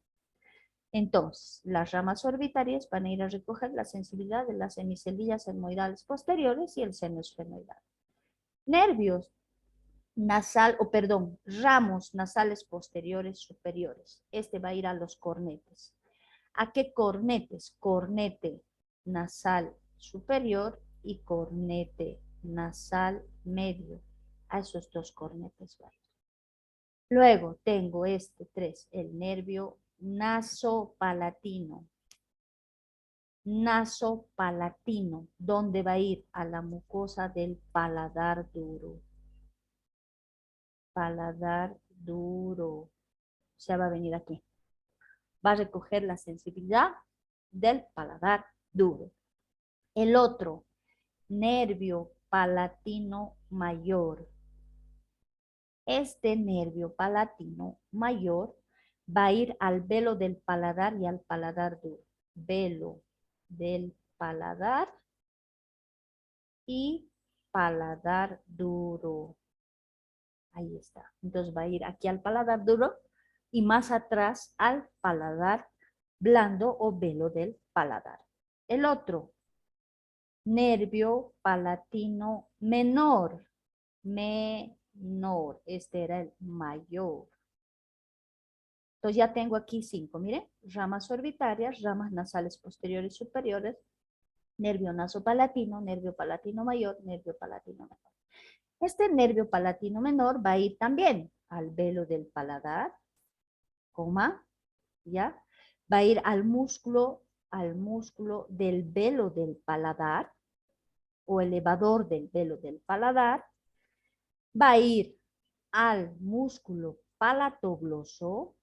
Entonces, las ramas orbitarias van a ir a recoger la sensibilidad de las hemiceldillas etmoidales posteriores y el seno esfenoidal. Nervios ramos nasales posteriores superiores. Este va a ir a los cornetes. ¿A qué cornetes? Cornete nasal superior y cornete nasal medio. A esos dos cornetes va a ir. Luego tengo este 3, el nervio nasopalatino. Nasopalatino, ¿dónde va a ir? A la mucosa del paladar duro. Paladar duro. O sea, va a venir aquí. Va a recoger la sensibilidad del paladar duro. El otro, nervio palatino mayor. Este nervio palatino mayor va a ir al velo del paladar y al paladar duro. Velo del paladar y paladar duro. Ahí está. Entonces va a ir aquí al paladar duro y más atrás al paladar blando o velo del paladar. El otro, nervio palatino menor. Menor. Este era el mayor. Entonces ya tengo aquí 5. Miren, ramas orbitarias, ramas nasales posteriores y superiores, nervio nasopalatino, nervio palatino mayor, nervio palatino menor. Este nervio palatino menor va a ir también al velo del paladar, coma, ¿ya? Va a ir al músculo del velo del paladar o elevador del velo del paladar. Va a ir al músculo palatogloso,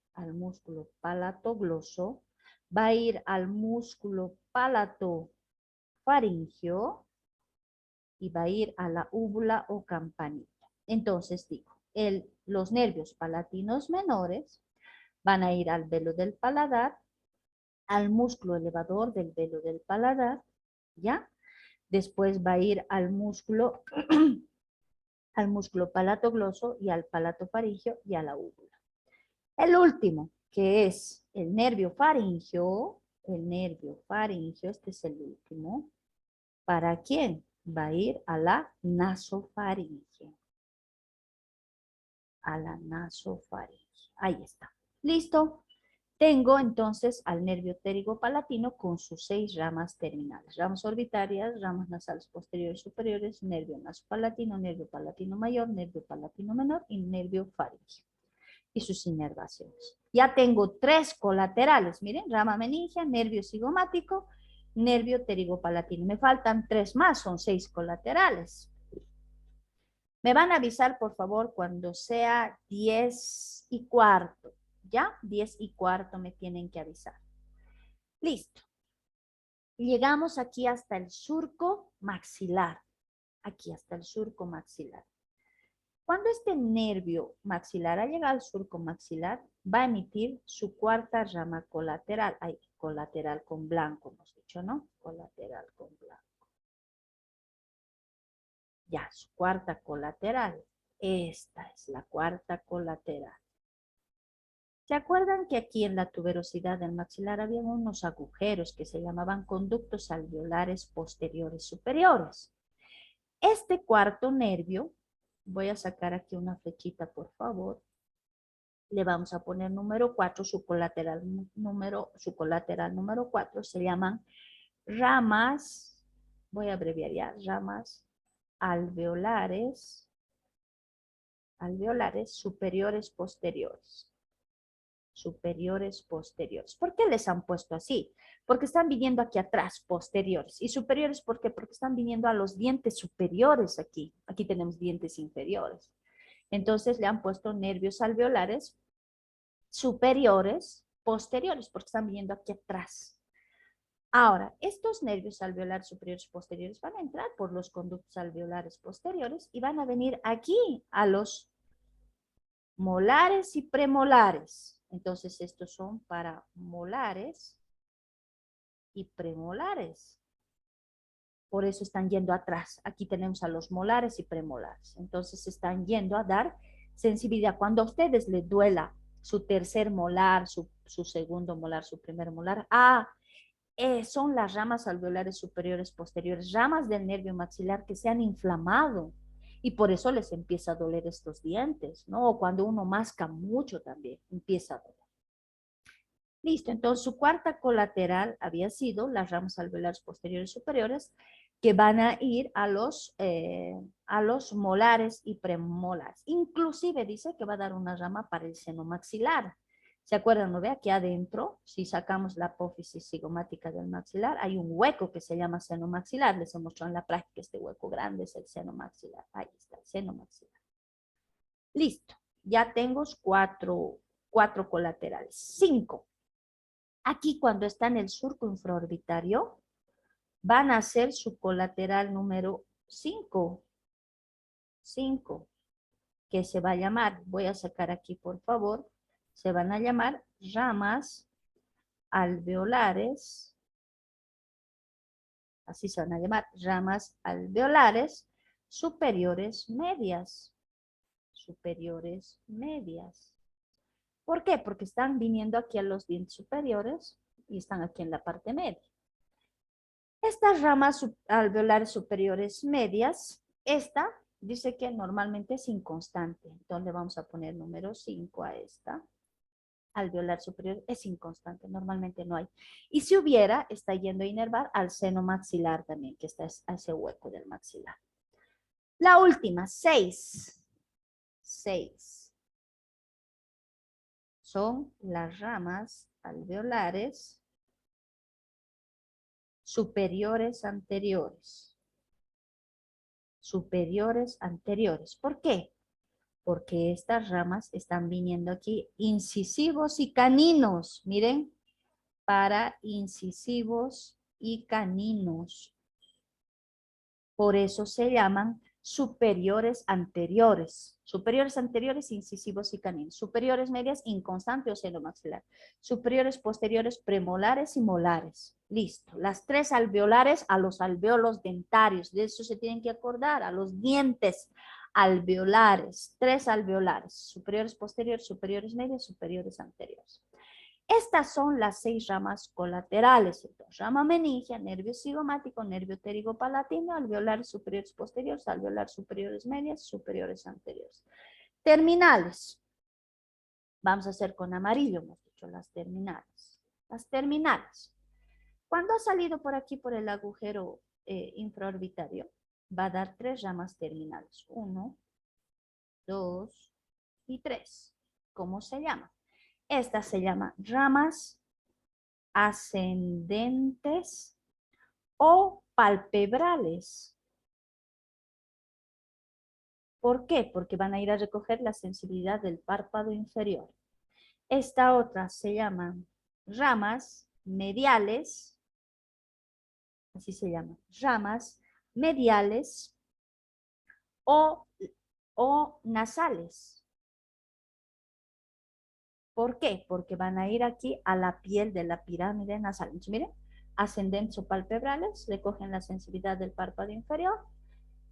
va a ir al músculo palatofaringio y va a ir a la úvula o campanilla. Entonces digo, los nervios palatinos menores van a ir al velo del paladar, al músculo elevador del velo del paladar, ¿ya? Después va a ir al músculo palatogloso y al palatofaringio y a la úvula. El último, que es el nervio faringio, este es el último. ¿Para quién? Va a ir a la nasofaringe. A la nasofaringe. Ahí está. ¿Listo? Tengo entonces al nervio pterigopalatino con sus 6 ramas terminales. Ramas orbitarias, ramas nasales posteriores y superiores, nervio nasopalatino, nervio palatino mayor, nervio palatino menor y nervio faringio. Y sus inervaciones. Ya tengo 3 colaterales. Miren, rama meningia, nervio cigomático, nervio pterigopalatino. Me faltan 3 más, son 6 colaterales. Me van a avisar, por favor, cuando sea 10:15. ¿Ya? 10:15 me tienen que avisar. Listo. Llegamos aquí hasta el surco maxilar. Aquí hasta el surco maxilar. Cuando este nervio maxilar ha llegado al surco maxilar, va a emitir su cuarta rama colateral. Hay colateral con blanco, hemos dicho, ¿no? Colateral con blanco. Ya, su cuarta colateral. Esta es la cuarta colateral. ¿Se acuerdan que aquí en la tuberosidad del maxilar había unos agujeros que se llamaban conductos alveolares posteriores superiores? Este cuarto nervio, voy a sacar aquí una flechita, por favor. le vamos a poner número 4, su colateral número 4 se llaman ramas, voy a abreviar ya, ramas alveolares superiores posteriores. Superiores posteriores. ¿Por qué les han puesto así? Porque están viniendo aquí atrás, posteriores. ¿Y superiores por qué? Porque están viniendo a los dientes superiores aquí. Aquí tenemos dientes inferiores. Entonces le han puesto nervios alveolares superiores posteriores, porque están viniendo aquí atrás. Ahora, estos nervios alveolares superiores y posteriores van a entrar por los conductos alveolares posteriores y van a venir aquí a los molares y premolares. Entonces, estos son para molares y premolares. Por eso están yendo atrás. Aquí tenemos a los molares y premolares. Entonces, están yendo a dar sensibilidad. Cuando a ustedes les duela su tercer molar, su segundo molar, su primer molar, son las ramas alveolares superiores posteriores, ramas del nervio maxilar que se han inflamado y por eso les empieza a doler estos dientes, ¿no? O cuando uno masca mucho también empieza a doler. Listo, entonces su cuarta colateral había sido las ramas alveolares posteriores superiores que van a ir a los molares y premolares. Inclusive dice que va a dar una rama para el seno maxilar. ¿Se acuerdan? ¿No ve? Aquí adentro, si sacamos la apófisis cigomática del maxilar, hay un hueco que se llama seno maxilar. Les he mostrado en la práctica este hueco grande es el seno maxilar. Ahí está, el seno maxilar. Listo. Ya tengo cuatro colaterales. 5. Aquí cuando está en el surco infraorbitario, van a ser su colateral número 5. 5. Que se va a llamar, voy a sacar aquí por favor, se van a llamar ramas alveolares, así se van a llamar, ramas alveolares superiores medias. Superiores medias. ¿Por qué? Porque están viniendo aquí a los dientes superiores y están aquí en la parte media. Estas ramas alveolares superiores medias, esta dice que normalmente es inconstante. Entonces vamos a poner número 5 a esta. Alveolar superior es inconstante, normalmente no hay. Y si hubiera, está yendo a inervar al seno maxilar también, que está a ese hueco del maxilar. La última, 6. 6. Son las ramas alveolares superiores anteriores. Superiores anteriores. ¿Por qué? Porque estas ramas están viniendo aquí incisivos y caninos. Miren, para incisivos y caninos. Por eso se llaman superiores anteriores. Superiores anteriores, incisivos y caninos. Superiores medias, inconstante o seno maxilar. Superiores posteriores, premolares y molares. Listo. Las 3 alveolares a los alveolos dentarios. De eso se tienen que acordar. A los dientes alveolares. 3 alveolares. Superiores posteriores, superiores medias, superiores anteriores. Estas son las 6 ramas colaterales. Entonces, rama meningia, nervio cigomático, nervio pterigopalatino, alveolares superiores posteriores, alveolares superiores medias, superiores anteriores. Terminales. Vamos a hacer con amarillo, hemos dicho, las terminales. Las terminales. Cuando ha salido por aquí, por el agujero infraorbitario, va a dar 3 ramas terminales. 1, 2 y 3. ¿Cómo se llama? Estas se llaman ramas ascendentes o palpebrales. ¿Por qué? Porque van a ir a recoger la sensibilidad del párpado inferior. Esta otra se llaman ramas mediales, así se llaman, ramas mediales o nasales. ¿Por qué? Porque van a ir aquí a la piel de la pirámide nasal. Entonces, miren, ascendentes o palpebrales, recogen la sensibilidad del párpado inferior.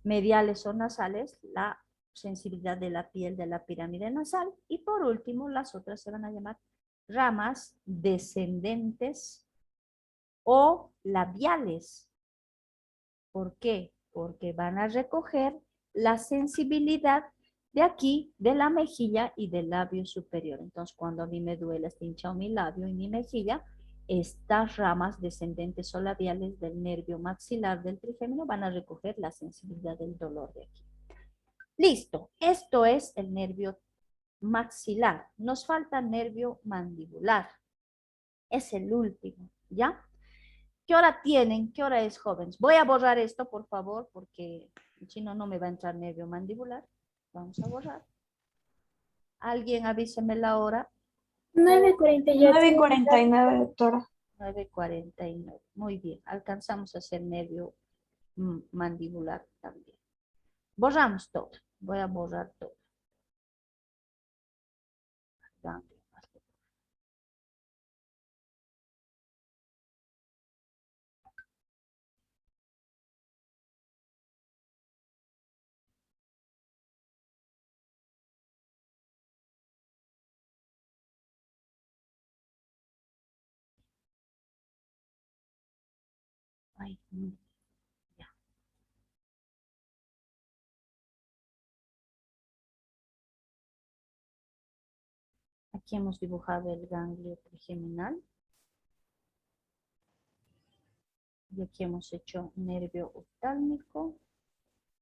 Mediales o nasales, la sensibilidad de la piel de la pirámide nasal. Y por último, las otras se van a llamar ramas descendentes o labiales. ¿Por qué? Porque van a recoger la sensibilidad de aquí, de la mejilla y del labio superior. Entonces, cuando a mí me duele, está hinchado mi labio y mi mejilla, estas ramas descendentes o labiales del nervio maxilar del trigémino van a recoger la sensibilidad del dolor de aquí. Listo, esto es el nervio maxilar. Nos falta el nervio mandibular. Es el último, ¿ya? ¿Qué hora tienen? ¿Qué hora es, jóvenes? Voy a borrar esto, por favor, porque si no, no me va a entrar nervio mandibular. Vamos a borrar. Alguien avíseme la hora. 9:48. 9:49, doctora. 9:49. Muy bien, alcanzamos a hacer nervio mandibular también. Borramos todo. Voy a borrar todo. Ay, ya. Aquí hemos dibujado el ganglio trigeminal. Y aquí hemos hecho nervio oftálmico,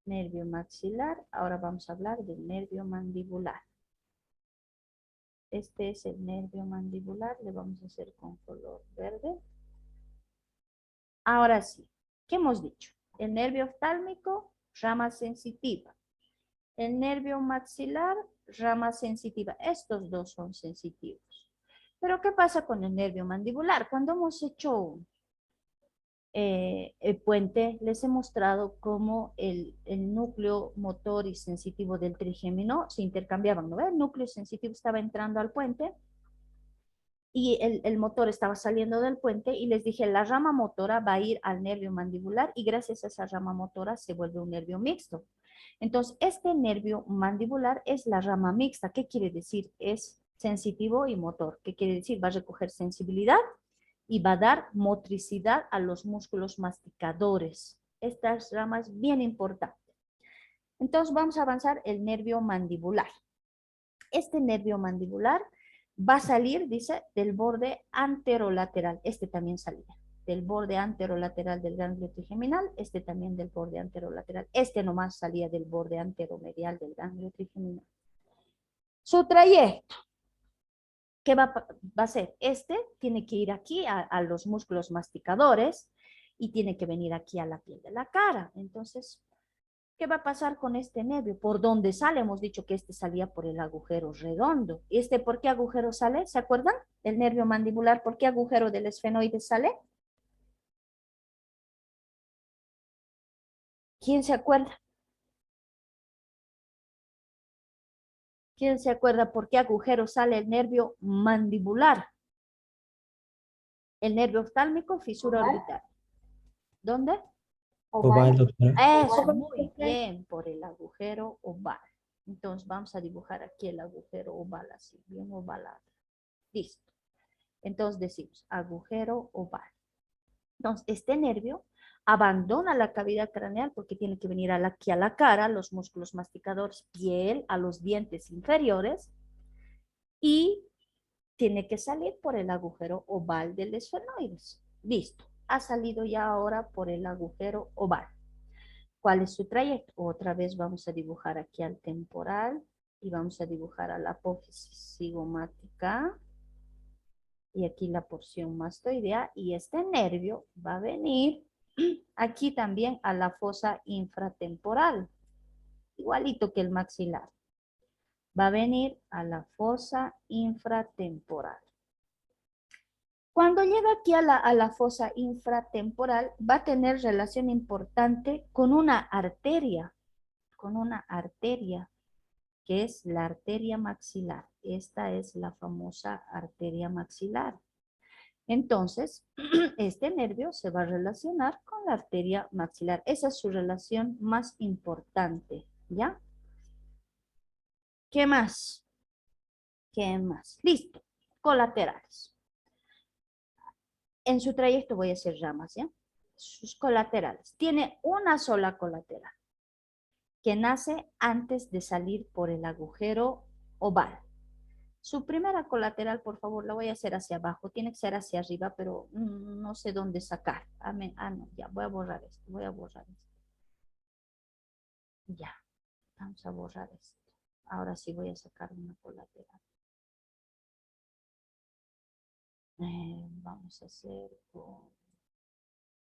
nervio maxilar. Ahora vamos a hablar del nervio mandibular. Este es el nervio mandibular. Le vamos a hacer con color verde. Ahora sí, ¿qué hemos dicho? El nervio oftálmico, rama sensitiva. El nervio maxilar, rama sensitiva. Estos dos son sensitivos. Pero ¿qué pasa con el nervio mandibular? Cuando hemos hecho el puente, les he mostrado cómo el núcleo motor y sensitivo del trigémino se intercambiaban, ¿no? El núcleo sensitivo estaba entrando al puente y el motor estaba saliendo del puente y les dije, la rama motora va a ir al nervio mandibular y gracias a esa rama motora se vuelve un nervio mixto. Entonces, este nervio mandibular es la rama mixta. ¿Qué quiere decir? Es sensitivo y motor. ¿Qué quiere decir? Va a recoger sensibilidad y va a dar motricidad a los músculos masticadores. Esta rama es bien importante. Entonces, vamos a avanzar el nervio mandibular. Este nervio mandibular va a salir, dice, del borde anterolateral. Este también salía del borde anterolateral del ganglio trigeminal, este también del borde anterolateral. Este nomás salía del borde anteromedial del ganglio trigeminal. Su trayecto, ¿qué va a ser? Este tiene que ir aquí a los músculos masticadores y tiene que venir aquí a la piel de la cara. Entonces, ¿qué va a pasar con este nervio? ¿Por dónde sale? Hemos dicho que este salía por el agujero redondo. ¿Y este por qué agujero sale? ¿Se acuerdan? El nervio mandibular, ¿por qué agujero del esfenoide sale? ¿Quién se acuerda? ¿Quién se acuerda por qué agujero sale el nervio mandibular? El nervio oftálmico, fisura orbital. ¿Dónde? Oval, doctora. Eso, muy bien, por el agujero oval. Entonces vamos a dibujar aquí el agujero oval, así, bien ovalado. Listo. Entonces decimos agujero oval. Entonces este nervio abandona la cavidad craneal porque tiene que venir aquí a la cara, los músculos masticadores, piel, a los dientes inferiores y tiene que salir por el agujero oval del esfenoides. Listo. Ha salido ya ahora por el agujero oval. ¿Cuál es su trayecto? Otra vez vamos a dibujar aquí al temporal y vamos a dibujar a la apófisis cigomática y aquí la porción mastoidea y este nervio va a venir aquí también a la fosa infratemporal, igualito que el maxilar. Va a venir a la fosa infratemporal. Cuando llega aquí a la fosa infratemporal, va a tener relación importante con una arteria que es la arteria maxilar. Esta es la famosa arteria maxilar. Entonces, este nervio se va a relacionar con la arteria maxilar. Esa es su relación más importante, ¿ya? ¿Qué más? ¿Qué más? Listo. Colaterales. En su trayecto voy a hacer ramas, ¿ya? Sus colaterales. Tiene una sola colateral. que nace antes de salir por el agujero oval. Su primera colateral, por favor, la voy a hacer hacia abajo. Tiene que ser hacia arriba, pero no sé dónde sacar. No, ya, voy a borrar esto, voy a borrar esto. Ya, vamos a borrar esto. Ahora sí voy a sacar una colateral. Vamos a hacer con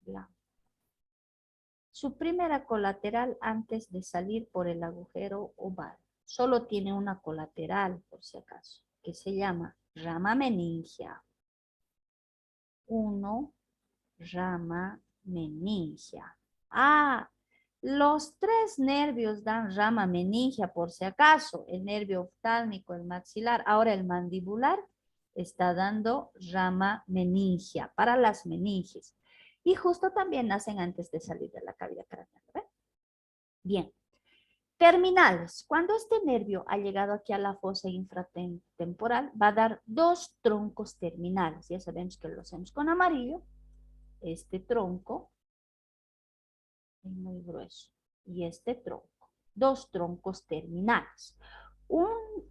blanco. Su primera colateral antes de salir por el agujero oval. Solo tiene una colateral, por si acaso, que se llama rama meningia. 1, rama meningia. Los 3 nervios dan rama meningia, por si acaso. El nervio oftálmico, el maxilar, ahora el mandibular está dando rama meningia para las meninges. Y justo también nacen antes de salir de la cavidad craneal. ¿Ven? Bien. Terminales. Cuando este nervio ha llegado aquí a la fosa infratemporal, va a dar 2 troncos terminales. Ya sabemos que lo hacemos con amarillo. Este tronco es muy grueso. Y este tronco. 2 troncos terminales.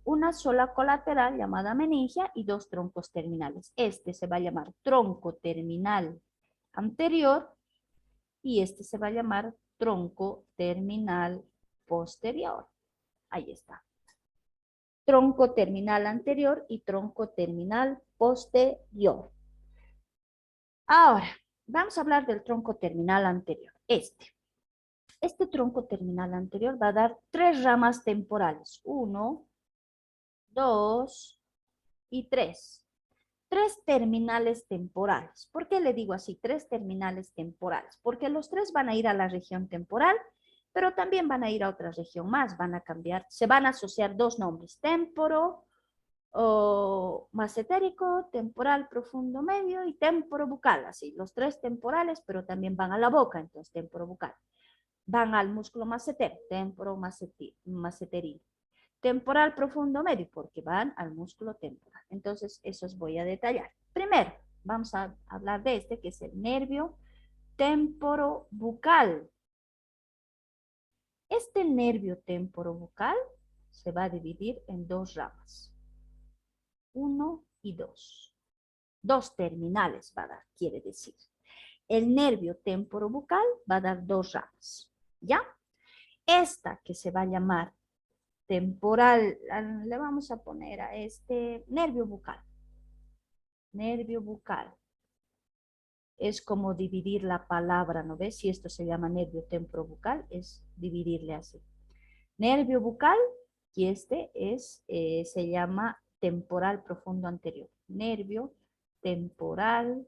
Una sola colateral llamada meningia y 2 troncos terminales. Este se va a llamar tronco terminal anterior y este se va a llamar tronco terminal posterior. Ahí está. Tronco terminal anterior y tronco terminal posterior. Ahora, vamos a hablar del tronco terminal anterior. Este tronco terminal anterior va a dar 3 ramas temporales. 1, 2 y 3. 3 terminales temporales. ¿Por qué le digo así? 3 terminales temporales. Porque los 3 van a ir a la región temporal, pero también van a ir a otra región más. Van a cambiar, se van a asociar 2 nombres. Temporo o macetérico, temporal profundo medio y temporo bucal. Así, los 3 temporales, pero también van a la boca, entonces temporo bucal. Van al músculo macetero, temporo maceterino. Temporal profundo medio, porque van al músculo temporal. Entonces, esos voy a detallar. Primero, vamos a hablar de este, que es el nervio temporobucal. Este nervio temporobucal se va a dividir en 2 ramas. 1 y 2. 2 terminales va a dar, quiere decir. El nervio temporobucal va a dar 2 ramas. ¿Ya? Esta que se va a llamar temporal, le vamos a poner a este nervio bucal. Nervio bucal. Es como dividir la palabra, ¿no ves? Si esto se llama nervio temporobucal, es dividirle así. Nervio bucal, y este es, se llama temporal profundo anterior. Nervio temporal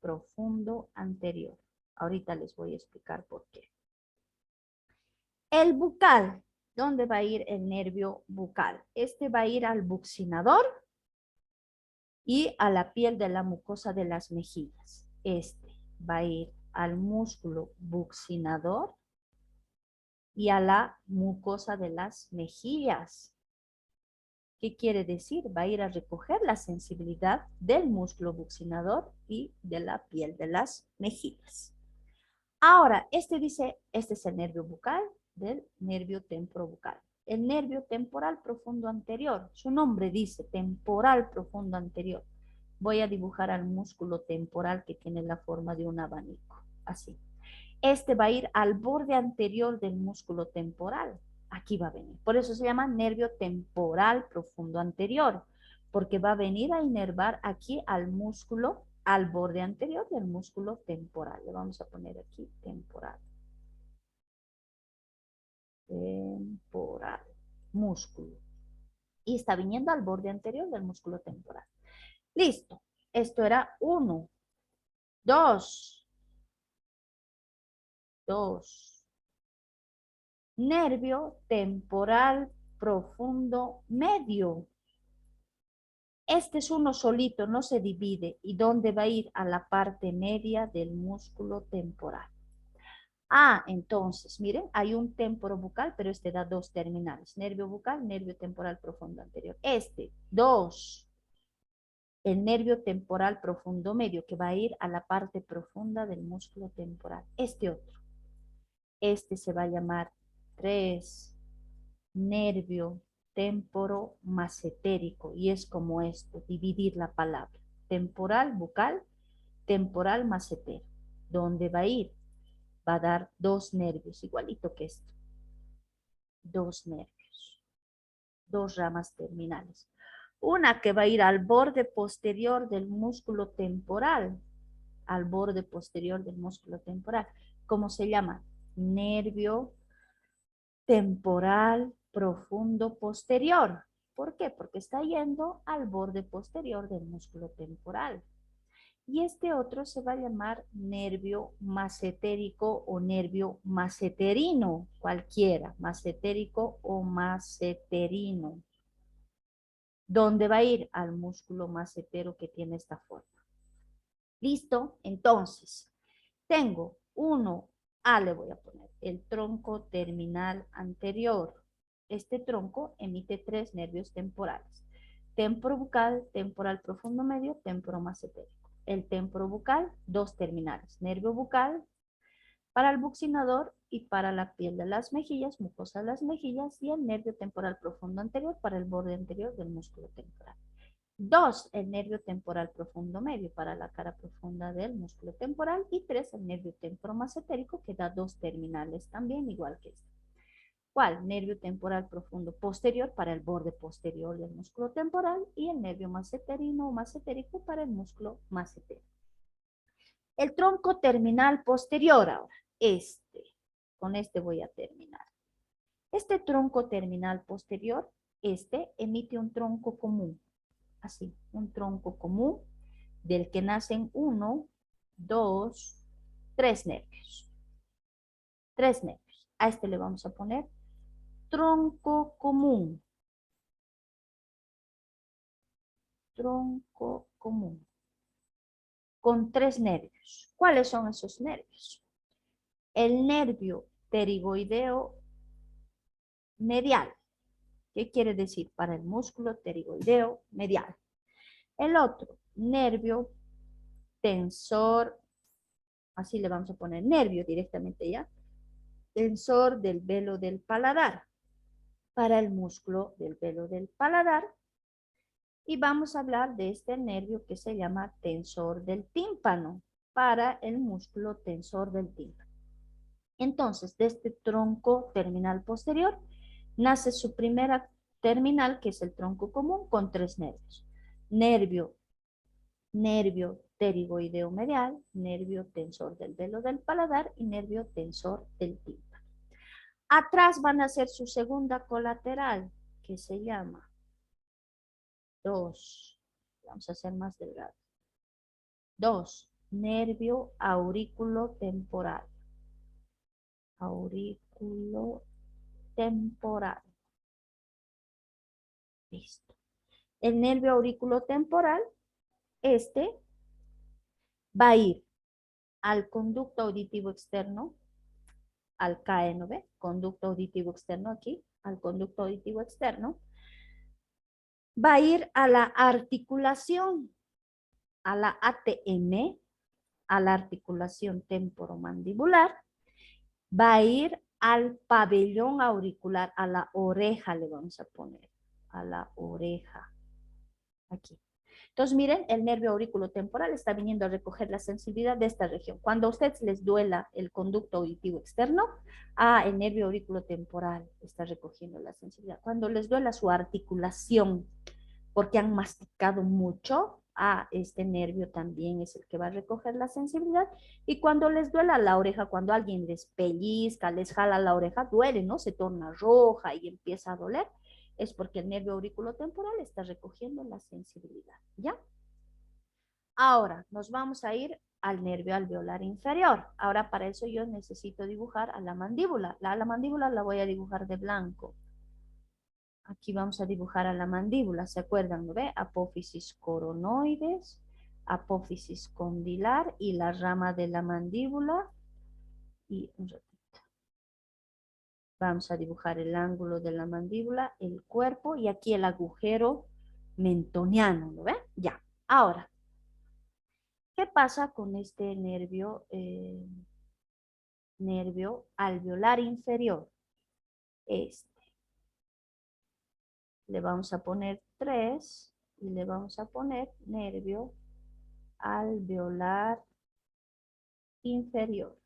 profundo anterior. Ahorita les voy a explicar por qué. El bucal, ¿dónde va a ir el nervio bucal? Este va a ir al buccinador y a la piel de la mucosa de las mejillas. Este va a ir al músculo buccinador y a la mucosa de las mejillas. ¿Qué quiere decir? Va a ir a recoger la sensibilidad del músculo buccinador y de la piel de las mejillas. Ahora, este dice, este es el nervio bucal del nervio temporobucal. El nervio temporal profundo anterior, su nombre dice temporal profundo anterior. Voy a dibujar al músculo temporal que tiene la forma de un abanico, así. Este va a ir al borde anterior del músculo temporal. Aquí va a venir. Por eso se llama nervio temporal profundo anterior, porque va a venir a inervar aquí al músculo, al borde anterior del músculo temporal. Le vamos a poner aquí temporal. Temporal. Músculo. Y está viniendo al borde anterior del músculo temporal. Listo. Esto era 1, 2. Nervio temporal profundo medio. Este es uno solito, no se divide. ¿Y dónde va a ir? A la parte media del músculo temporal. Entonces, miren, hay un temporobucal, pero este da 2 terminales. Nervio bucal, nervio temporal profundo anterior. 2. El nervio temporal profundo medio, que va a ir a la parte profunda del músculo temporal. Este otro. Este se va a llamar 3, nervio temporomacetérico. Y es como esto, dividir la palabra. Temporal, bucal, temporal, macetero. ¿Dónde va a ir? Va a dar 2 nervios, igualito que esto. 2 nervios, 2 ramas terminales. Una que va a ir al borde posterior del músculo temporal, al borde posterior del músculo temporal. ¿Cómo se llama? Nervio temporal profundo posterior. ¿Por qué? Porque está yendo al borde posterior del músculo temporal. Y este otro se va a llamar nervio macetérico o nervio maceterino, cualquiera, macetérico o maceterino. ¿Dónde va a ir? Al músculo macetero que tiene esta forma. ¿Listo? Entonces, tengo le voy a poner el tronco terminal anterior. Este tronco emite 3 nervios temporales. Temporobucal, temporal profundo medio, temporomacetérico. El temporobucal, 2 terminales. Nervio bucal para el buccinador y para la piel de las mejillas, mucosa de las mejillas, y el nervio temporal profundo anterior para el borde anterior del músculo temporal. 2, el nervio temporal profundo medio para la cara profunda del músculo temporal. Y 3, el nervio temporomacetérico, que da 2 terminales también, igual que este. ¿Cuál? Nervio temporal profundo posterior para el borde posterior del músculo temporal y el nervio maceterino o macetérico para el músculo macetero. El tronco terminal posterior ahora, con este voy a terminar. Este tronco terminal posterior, emite un tronco común. Así, un tronco común del que nacen 1, 2, 3 nervios. 3 nervios. A este le vamos a poner tronco común. Tronco común. Con 3 nervios. ¿Cuáles son esos nervios? El nervio pterigoideo medial. ¿Qué quiere decir? Para el músculo pterigoideo medial. El otro, nervio tensor, así le vamos a poner nervio directamente ya, tensor del velo del paladar, para el músculo del velo del paladar. Y vamos a hablar de este nervio que se llama tensor del tímpano, para el músculo tensor del tímpano. Entonces, de este tronco terminal posterior, nace su primera terminal, que es el tronco común, con 3 nervios. Nervio pterigoideo medial, nervio tensor del velo del paladar y nervio tensor del tímpano. Atrás van a ser su segunda colateral, que se llama 2. Vamos a hacer más delgado. 2. Nervio aurículo temporal. Aurículo temporal. Listo. El nervio aurículo temporal, va a ir al conducto auditivo externo, al KNV, conducto auditivo externo aquí, al conducto auditivo externo, va a ir a la articulación, a la ATM, a la articulación temporomandibular, va a ir al pabellón auricular, a la oreja le vamos a poner, a la oreja, aquí. Entonces, miren, el nervio auriculotemporal está viniendo a recoger la sensibilidad de esta región. Cuando a ustedes les duela el conducto auditivo externo, el nervio auriculotemporal está recogiendo la sensibilidad. Cuando les duela su articulación, porque han masticado mucho, este nervio también es el que va a recoger la sensibilidad. Y cuando les duela la oreja, cuando alguien les pellizca, les jala la oreja, duele, ¿no? Se torna roja y empieza a doler. Es porque el nervio auriculotemporal está recogiendo la sensibilidad, ¿ya? Ahora nos vamos a ir al nervio alveolar inferior. Ahora para eso yo necesito dibujar a la mandíbula. La mandíbula la voy a dibujar de blanco. Aquí vamos a dibujar a la mandíbula, ¿se acuerdan? ¿No ve? Apófisis coronoides, apófisis condilar y la rama de la mandíbula. Y un ratito. Vamos a dibujar el ángulo de la mandíbula, el cuerpo y aquí el agujero mentoniano, ¿no ve? Ya. Ahora, ¿qué pasa con este nervio, nervio alveolar inferior? Este. Le vamos a poner 3 y le vamos a poner nervio alveolar inferior.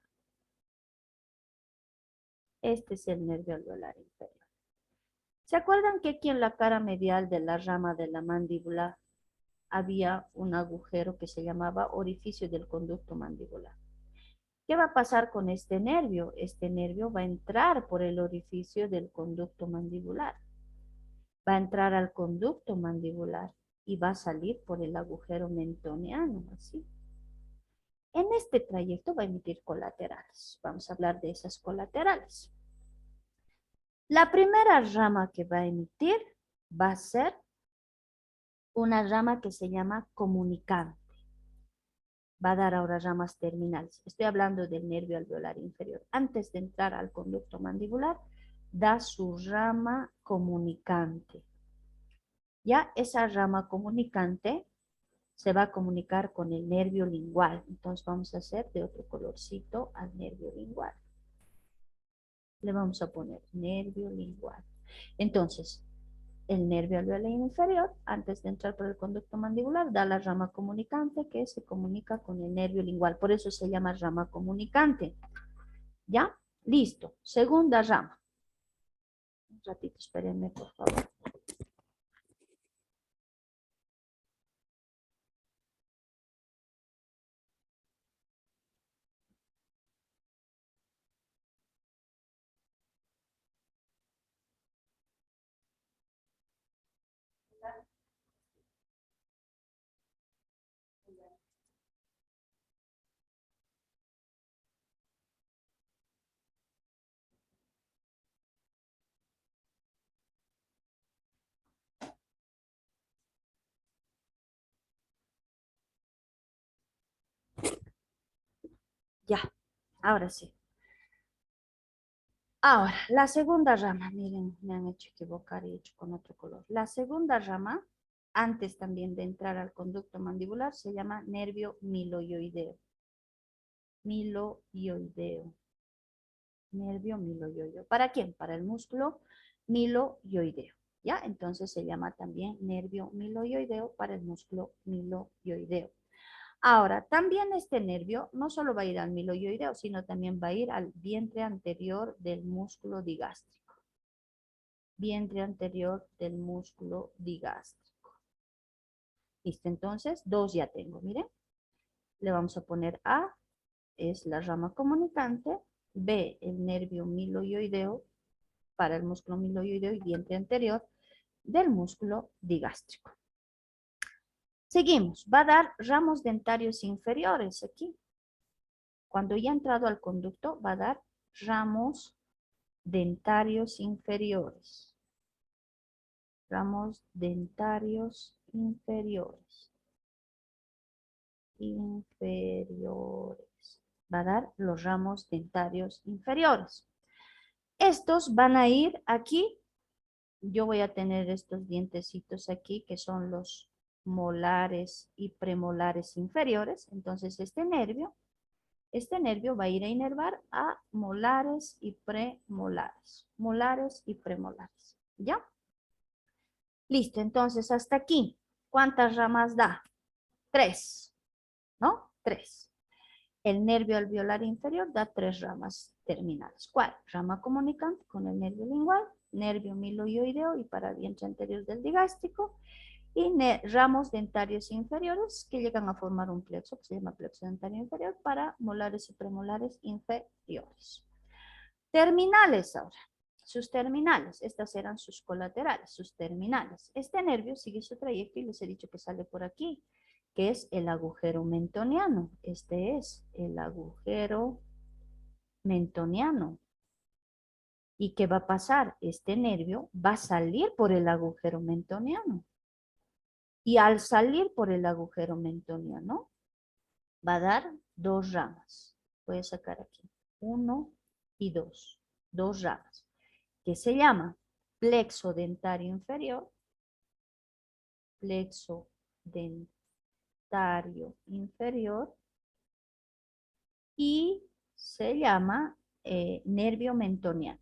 Este es el nervio alveolar inferior. ¿Se acuerdan que aquí en la cara medial de la rama de la mandíbula había un agujero que se llamaba orificio del conducto mandibular? ¿Qué va a pasar con este nervio? Este nervio va a entrar por el orificio del conducto mandibular. Va a entrar al conducto mandibular y va a salir por el agujero mentoniano, así. En este trayecto va a emitir colaterales. Vamos a hablar de esas colaterales. La primera rama que va a emitir va a ser una rama que se llama comunicante. Va a dar ahora ramas terminales. Estoy hablando del nervio alveolar inferior. Antes de entrar al conducto mandibular, da su rama comunicante. Ya esa rama comunicante se va a comunicar con el nervio lingual. Entonces vamos a hacer de otro colorcito al nervio lingual. Le vamos a poner nervio lingual. Entonces, el nervio alveolar inferior, antes de entrar por el conducto mandibular, da la rama comunicante que se comunica con el nervio lingual. Por eso se llama rama comunicante. ¿Ya? Listo. Segunda rama. Un ratito, espérenme, por favor. Ya, ahora sí. Ahora, la segunda rama, miren, me han hecho equivocar y he hecho con otro color. La segunda rama, antes también de entrar al conducto mandibular, se llama nervio miloioideo. Miloioideo. Nervio miloioideo. ¿Para quién? Para el músculo miloioideo. ¿Ya? Entonces se llama también nervio miloioideo para el músculo miloioideo. Ahora, también este nervio no solo va a ir al miloioideo, sino también va a ir al vientre anterior del músculo digástrico. Vientre anterior del músculo digástrico. Listo, entonces, dos ya tengo, miren. Le vamos a poner A, es la rama comunicante, B, el nervio miloioideo, para el músculo miloioideo y vientre anterior del músculo digástrico. Seguimos, va a dar ramos dentarios inferiores aquí. Cuando ya ha entrado al conducto, va a dar ramos dentarios inferiores. Ramos dentarios inferiores. Inferiores. Va a dar los ramos dentarios inferiores. Estos van a ir aquí. Yo voy a tener estos dientecitos aquí que son los molares y premolares inferiores. Entonces este nervio va a ir a inervar a molares y premolares. Molares y premolares. ¿Ya? Listo, entonces hasta aquí. ¿Cuántas ramas da? 3, ¿no? 3. El nervio alveolar inferior da 3 ramas terminales. ¿Cuál? Rama comunicante con el nervio lingual, nervio miloioideo y para el vientre anterior del digástrico, y ramos dentarios inferiores que llegan a formar un plexo, que se llama plexo dentario inferior, para molares y premolares inferiores. Terminales ahora. Sus terminales, estas eran sus colaterales, sus terminales. Este nervio sigue su trayecto y les he dicho que sale por aquí, que es el agujero mentoniano. Este es el agujero mentoniano. ¿Y qué va a pasar? Este nervio va a salir por el agujero mentoniano. Y al salir por el agujero mentoniano, va a dar 2 ramas. Voy a sacar aquí 1 y 2. 2 ramas. Que se llama plexo dentario inferior. Plexo dentario inferior. Y se llama nervio mentoniano.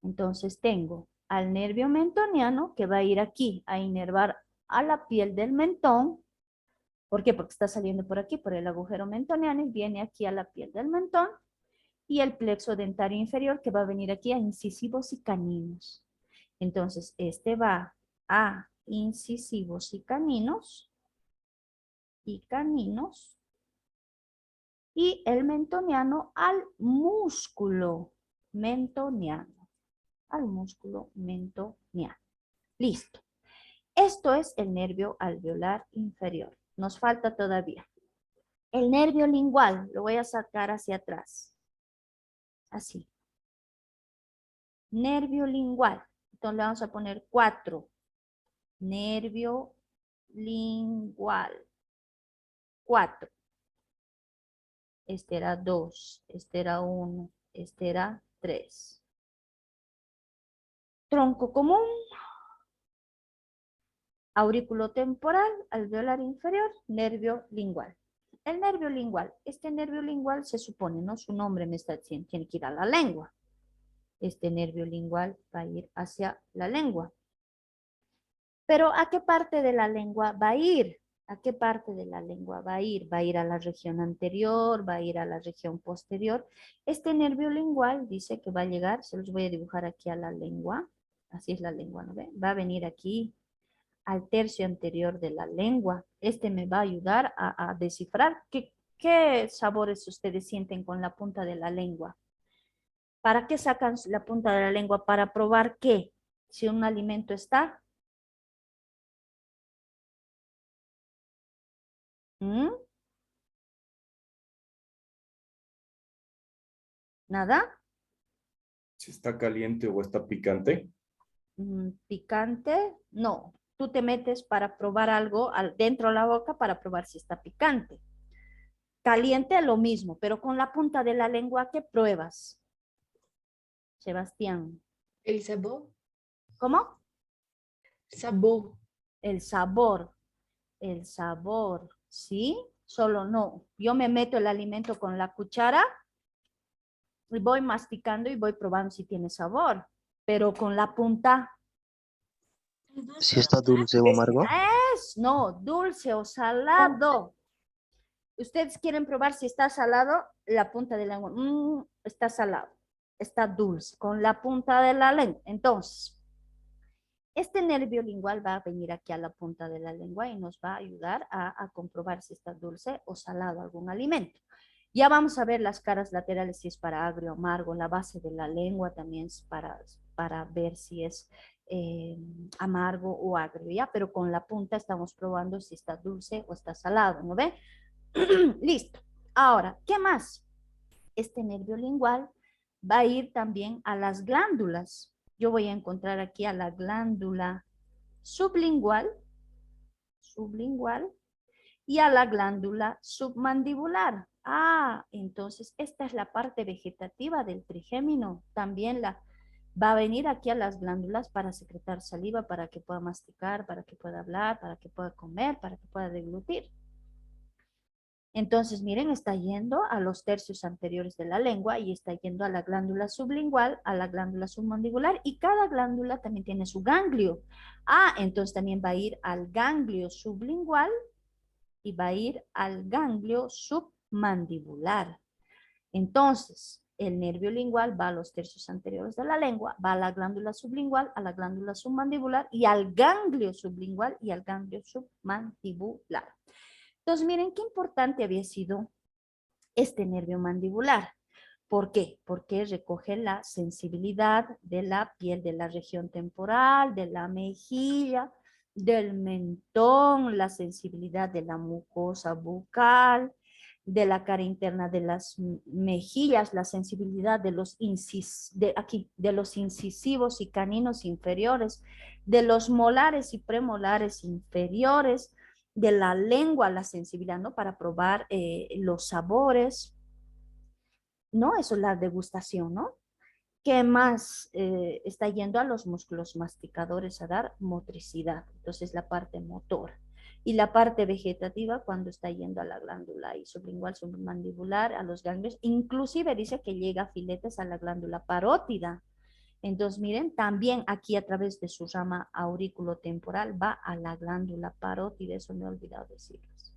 Entonces tengo al nervio mentoniano que va a ir aquí a inervar a la piel del mentón. ¿Por qué? Porque está saliendo por aquí, por el agujero mentoniano y viene aquí a la piel del mentón. Y el plexo dentario inferior que va a venir aquí a incisivos y caninos. Entonces, este va a incisivos y caninos. Y el mentoniano al músculo mentoniano. Al músculo mentoniano. Listo. Esto es el nervio alveolar inferior. Nos falta todavía. El nervio lingual lo voy a sacar hacia atrás. Así. Nervio lingual. Entonces le vamos a poner 4. Nervio lingual. 4. Este era 2. Este era 1. Este era 3. Tronco común. Aurículo temporal, alveolar inferior, nervio lingual. El nervio lingual. Este nervio lingual se supone, ¿no? Su nombre me está diciendo, tiene que ir a la lengua. Este nervio lingual va a ir hacia la lengua. Pero ¿a qué parte de la lengua va a ir? ¿A qué parte de la lengua va a ir? ¿Va a ir a la región anterior? ¿Va a ir a la región posterior? Este nervio lingual dice que va a llegar, se los voy a dibujar aquí a la lengua. Así es la lengua, ¿no ven? Va a venir aquí al tercio anterior de la lengua. Este me va a ayudar a descifrar qué sabores ustedes sienten con la punta de la lengua. ¿Para qué sacan la punta de la lengua? Para probar qué. Si un alimento está. ¿Nada? Si está caliente o está picante. Picante, no. Tú te metes para probar algo dentro de la boca para probar si está picante. Caliente, lo mismo, pero con la punta de la lengua, ¿qué pruebas? Sebastián. El sabor. ¿Cómo? Sabor. El sabor. El sabor, ¿sí? Solo no. Yo me meto el alimento con la cuchara y voy masticando y voy probando si tiene sabor, pero con la punta. Si está dulce o amargo. No, dulce o salado. Ustedes quieren probar si está salado, la punta de la lengua. Está salado, está dulce, con la punta de la lengua. Entonces, este nervio lingual va a venir aquí a la punta de la lengua y nos va a ayudar a comprobar si está dulce o salado algún alimento. Ya vamos a ver las caras laterales si es para agrio o amargo. La base de la lengua también es para ver si es amargo o agrio, ¿ya? Pero con la punta estamos probando si está dulce o está salado, ¿no ve? Listo. Ahora, ¿qué más? Este nervio lingual va a ir también a las glándulas. Yo voy a encontrar aquí a la glándula sublingual y a la glándula submandibular. Entonces esta es la parte vegetativa del trigémino. También va a venir aquí a las glándulas para secretar saliva, para que pueda masticar, para que pueda hablar, para que pueda comer, para que pueda deglutir. Entonces, miren, está yendo a los tercios anteriores de la lengua y está yendo a la glándula sublingual, a la glándula submandibular y cada glándula también tiene su ganglio. Entonces también va a ir al ganglio sublingual y va a ir al ganglio submandibular. Entonces, el nervio lingual va a los tercios anteriores de la lengua, va a la glándula sublingual, a la glándula submandibular y al ganglio sublingual y al ganglio submandibular. Entonces, miren qué importante había sido este nervio mandibular. ¿Por qué? Porque recoge la sensibilidad de la piel de la región temporal, de la mejilla, del mentón, la sensibilidad de la mucosa bucal, de la cara interna de las mejillas, la sensibilidad de los incisivos y caninos inferiores, de los molares y premolares inferiores, de la lengua, la sensibilidad, ¿no? Para probar los sabores, ¿no? Eso es la degustación, ¿no? ¿Qué más? Está yendo a los músculos masticadores a dar motricidad. Entonces, la parte motora. Y la parte vegetativa cuando está yendo a la glándula y sublingual, submandibular, a los ganglios. Inclusive dice que llega a filetes a la glándula parótida. Entonces, miren, también aquí a través de su rama auriculotemporal va a la glándula parótida, eso me he olvidado decirles.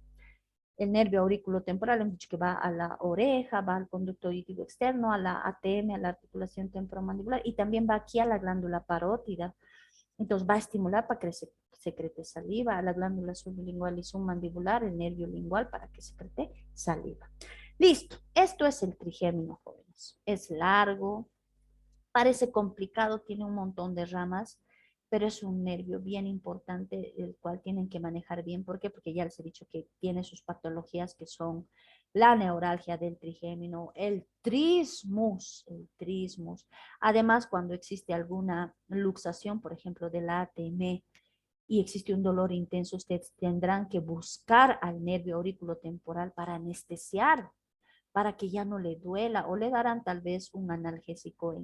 El nervio auriculotemporal, hemos dicho que va a la oreja, va al conducto auditivo externo, a la ATM, a la articulación temporomandibular, y también va aquí a la glándula parótida. Entonces va a estimular para que se secrete saliva, a la glándula sublingual y submandibular, el nervio lingual para que secrete saliva. Listo, esto es el trigémino, jóvenes. Es largo, parece complicado, tiene un montón de ramas, pero es un nervio bien importante, el cual tienen que manejar bien. ¿Por qué? Porque ya les he dicho que tiene sus patologías que son la neuralgia del trigémino, el trismus. Además, cuando existe alguna luxación, por ejemplo, de la ATM, y existe un dolor intenso, ustedes tendrán que buscar al nervio auriculotemporal para anestesiar, para que ya no le duela, o le darán tal vez un analgésico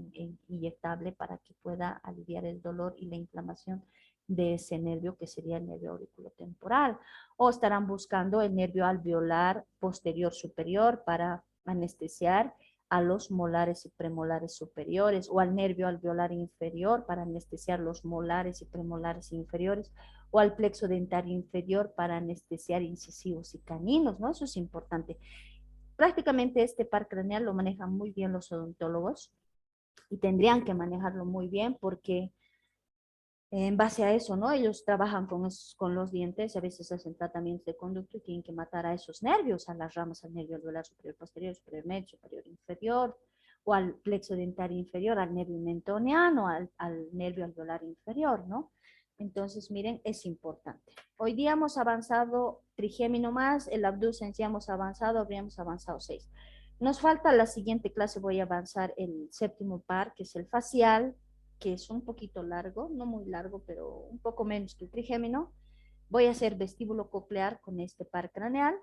inyectable para que pueda aliviar el dolor y la inflamación de ese nervio, que sería el nervio auriculotemporal, o estarán buscando el nervio alveolar posterior superior para anestesiar a los molares y premolares superiores, o al nervio alveolar inferior para anestesiar los molares y premolares inferiores, o al plexo dentario inferior para anestesiar incisivos y caninos, ¿no? Eso es importante. Prácticamente este par craneal lo manejan muy bien los odontólogos y tendrían que manejarlo muy bien porque en base a eso, ¿no? Ellos trabajan con los dientes y a veces hacen tratamientos de conducto y tienen que matar a esos nervios, a las ramas, al nervio alveolar superior posterior, superior medio, superior inferior, o al plexo dentario inferior, al nervio mentoniano, al nervio alveolar inferior, ¿no? Entonces, miren, es importante. Hoy día hemos avanzado trigémino más, el abducens ya hemos avanzado, habríamos avanzado 6. Nos falta la siguiente clase, voy a avanzar el séptimo par, que es el facial, que es un poquito largo, no muy largo, pero un poco menos que el trigémino. Voy a hacer vestíbulo coclear con este par craneal.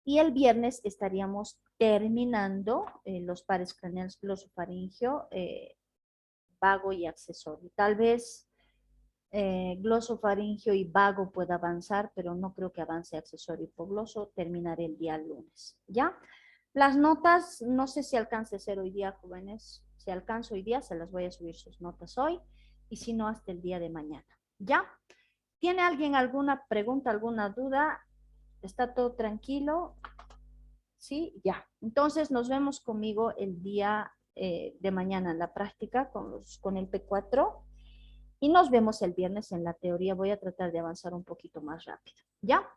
Y el viernes estaríamos terminando los pares craneales glosofaringio, vago y accesorio. Tal vez glosofaringio y vago pueda avanzar, pero no creo que avance accesorio hipogloso. Terminaré el día lunes, ¿ya? Las notas, no sé si alcance a hacer hoy día, jóvenes. Si alcanzo hoy día, se las voy a subir sus notas hoy, y si no, hasta el día de mañana, ¿ya? ¿Tiene alguien alguna pregunta, alguna duda? ¿Está todo tranquilo? ¿Sí? Ya. Entonces nos vemos conmigo el día de mañana en la práctica con el P4 y nos vemos el viernes en la teoría. Voy a tratar de avanzar un poquito más rápido. ¿Ya?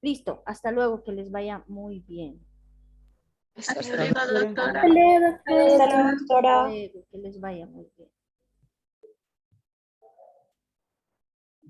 Listo. Hasta luego. Que les vaya muy bien. Hasta Hasta luego, doctora. luego, doctora. Hasta luego. Que les vaya muy bien.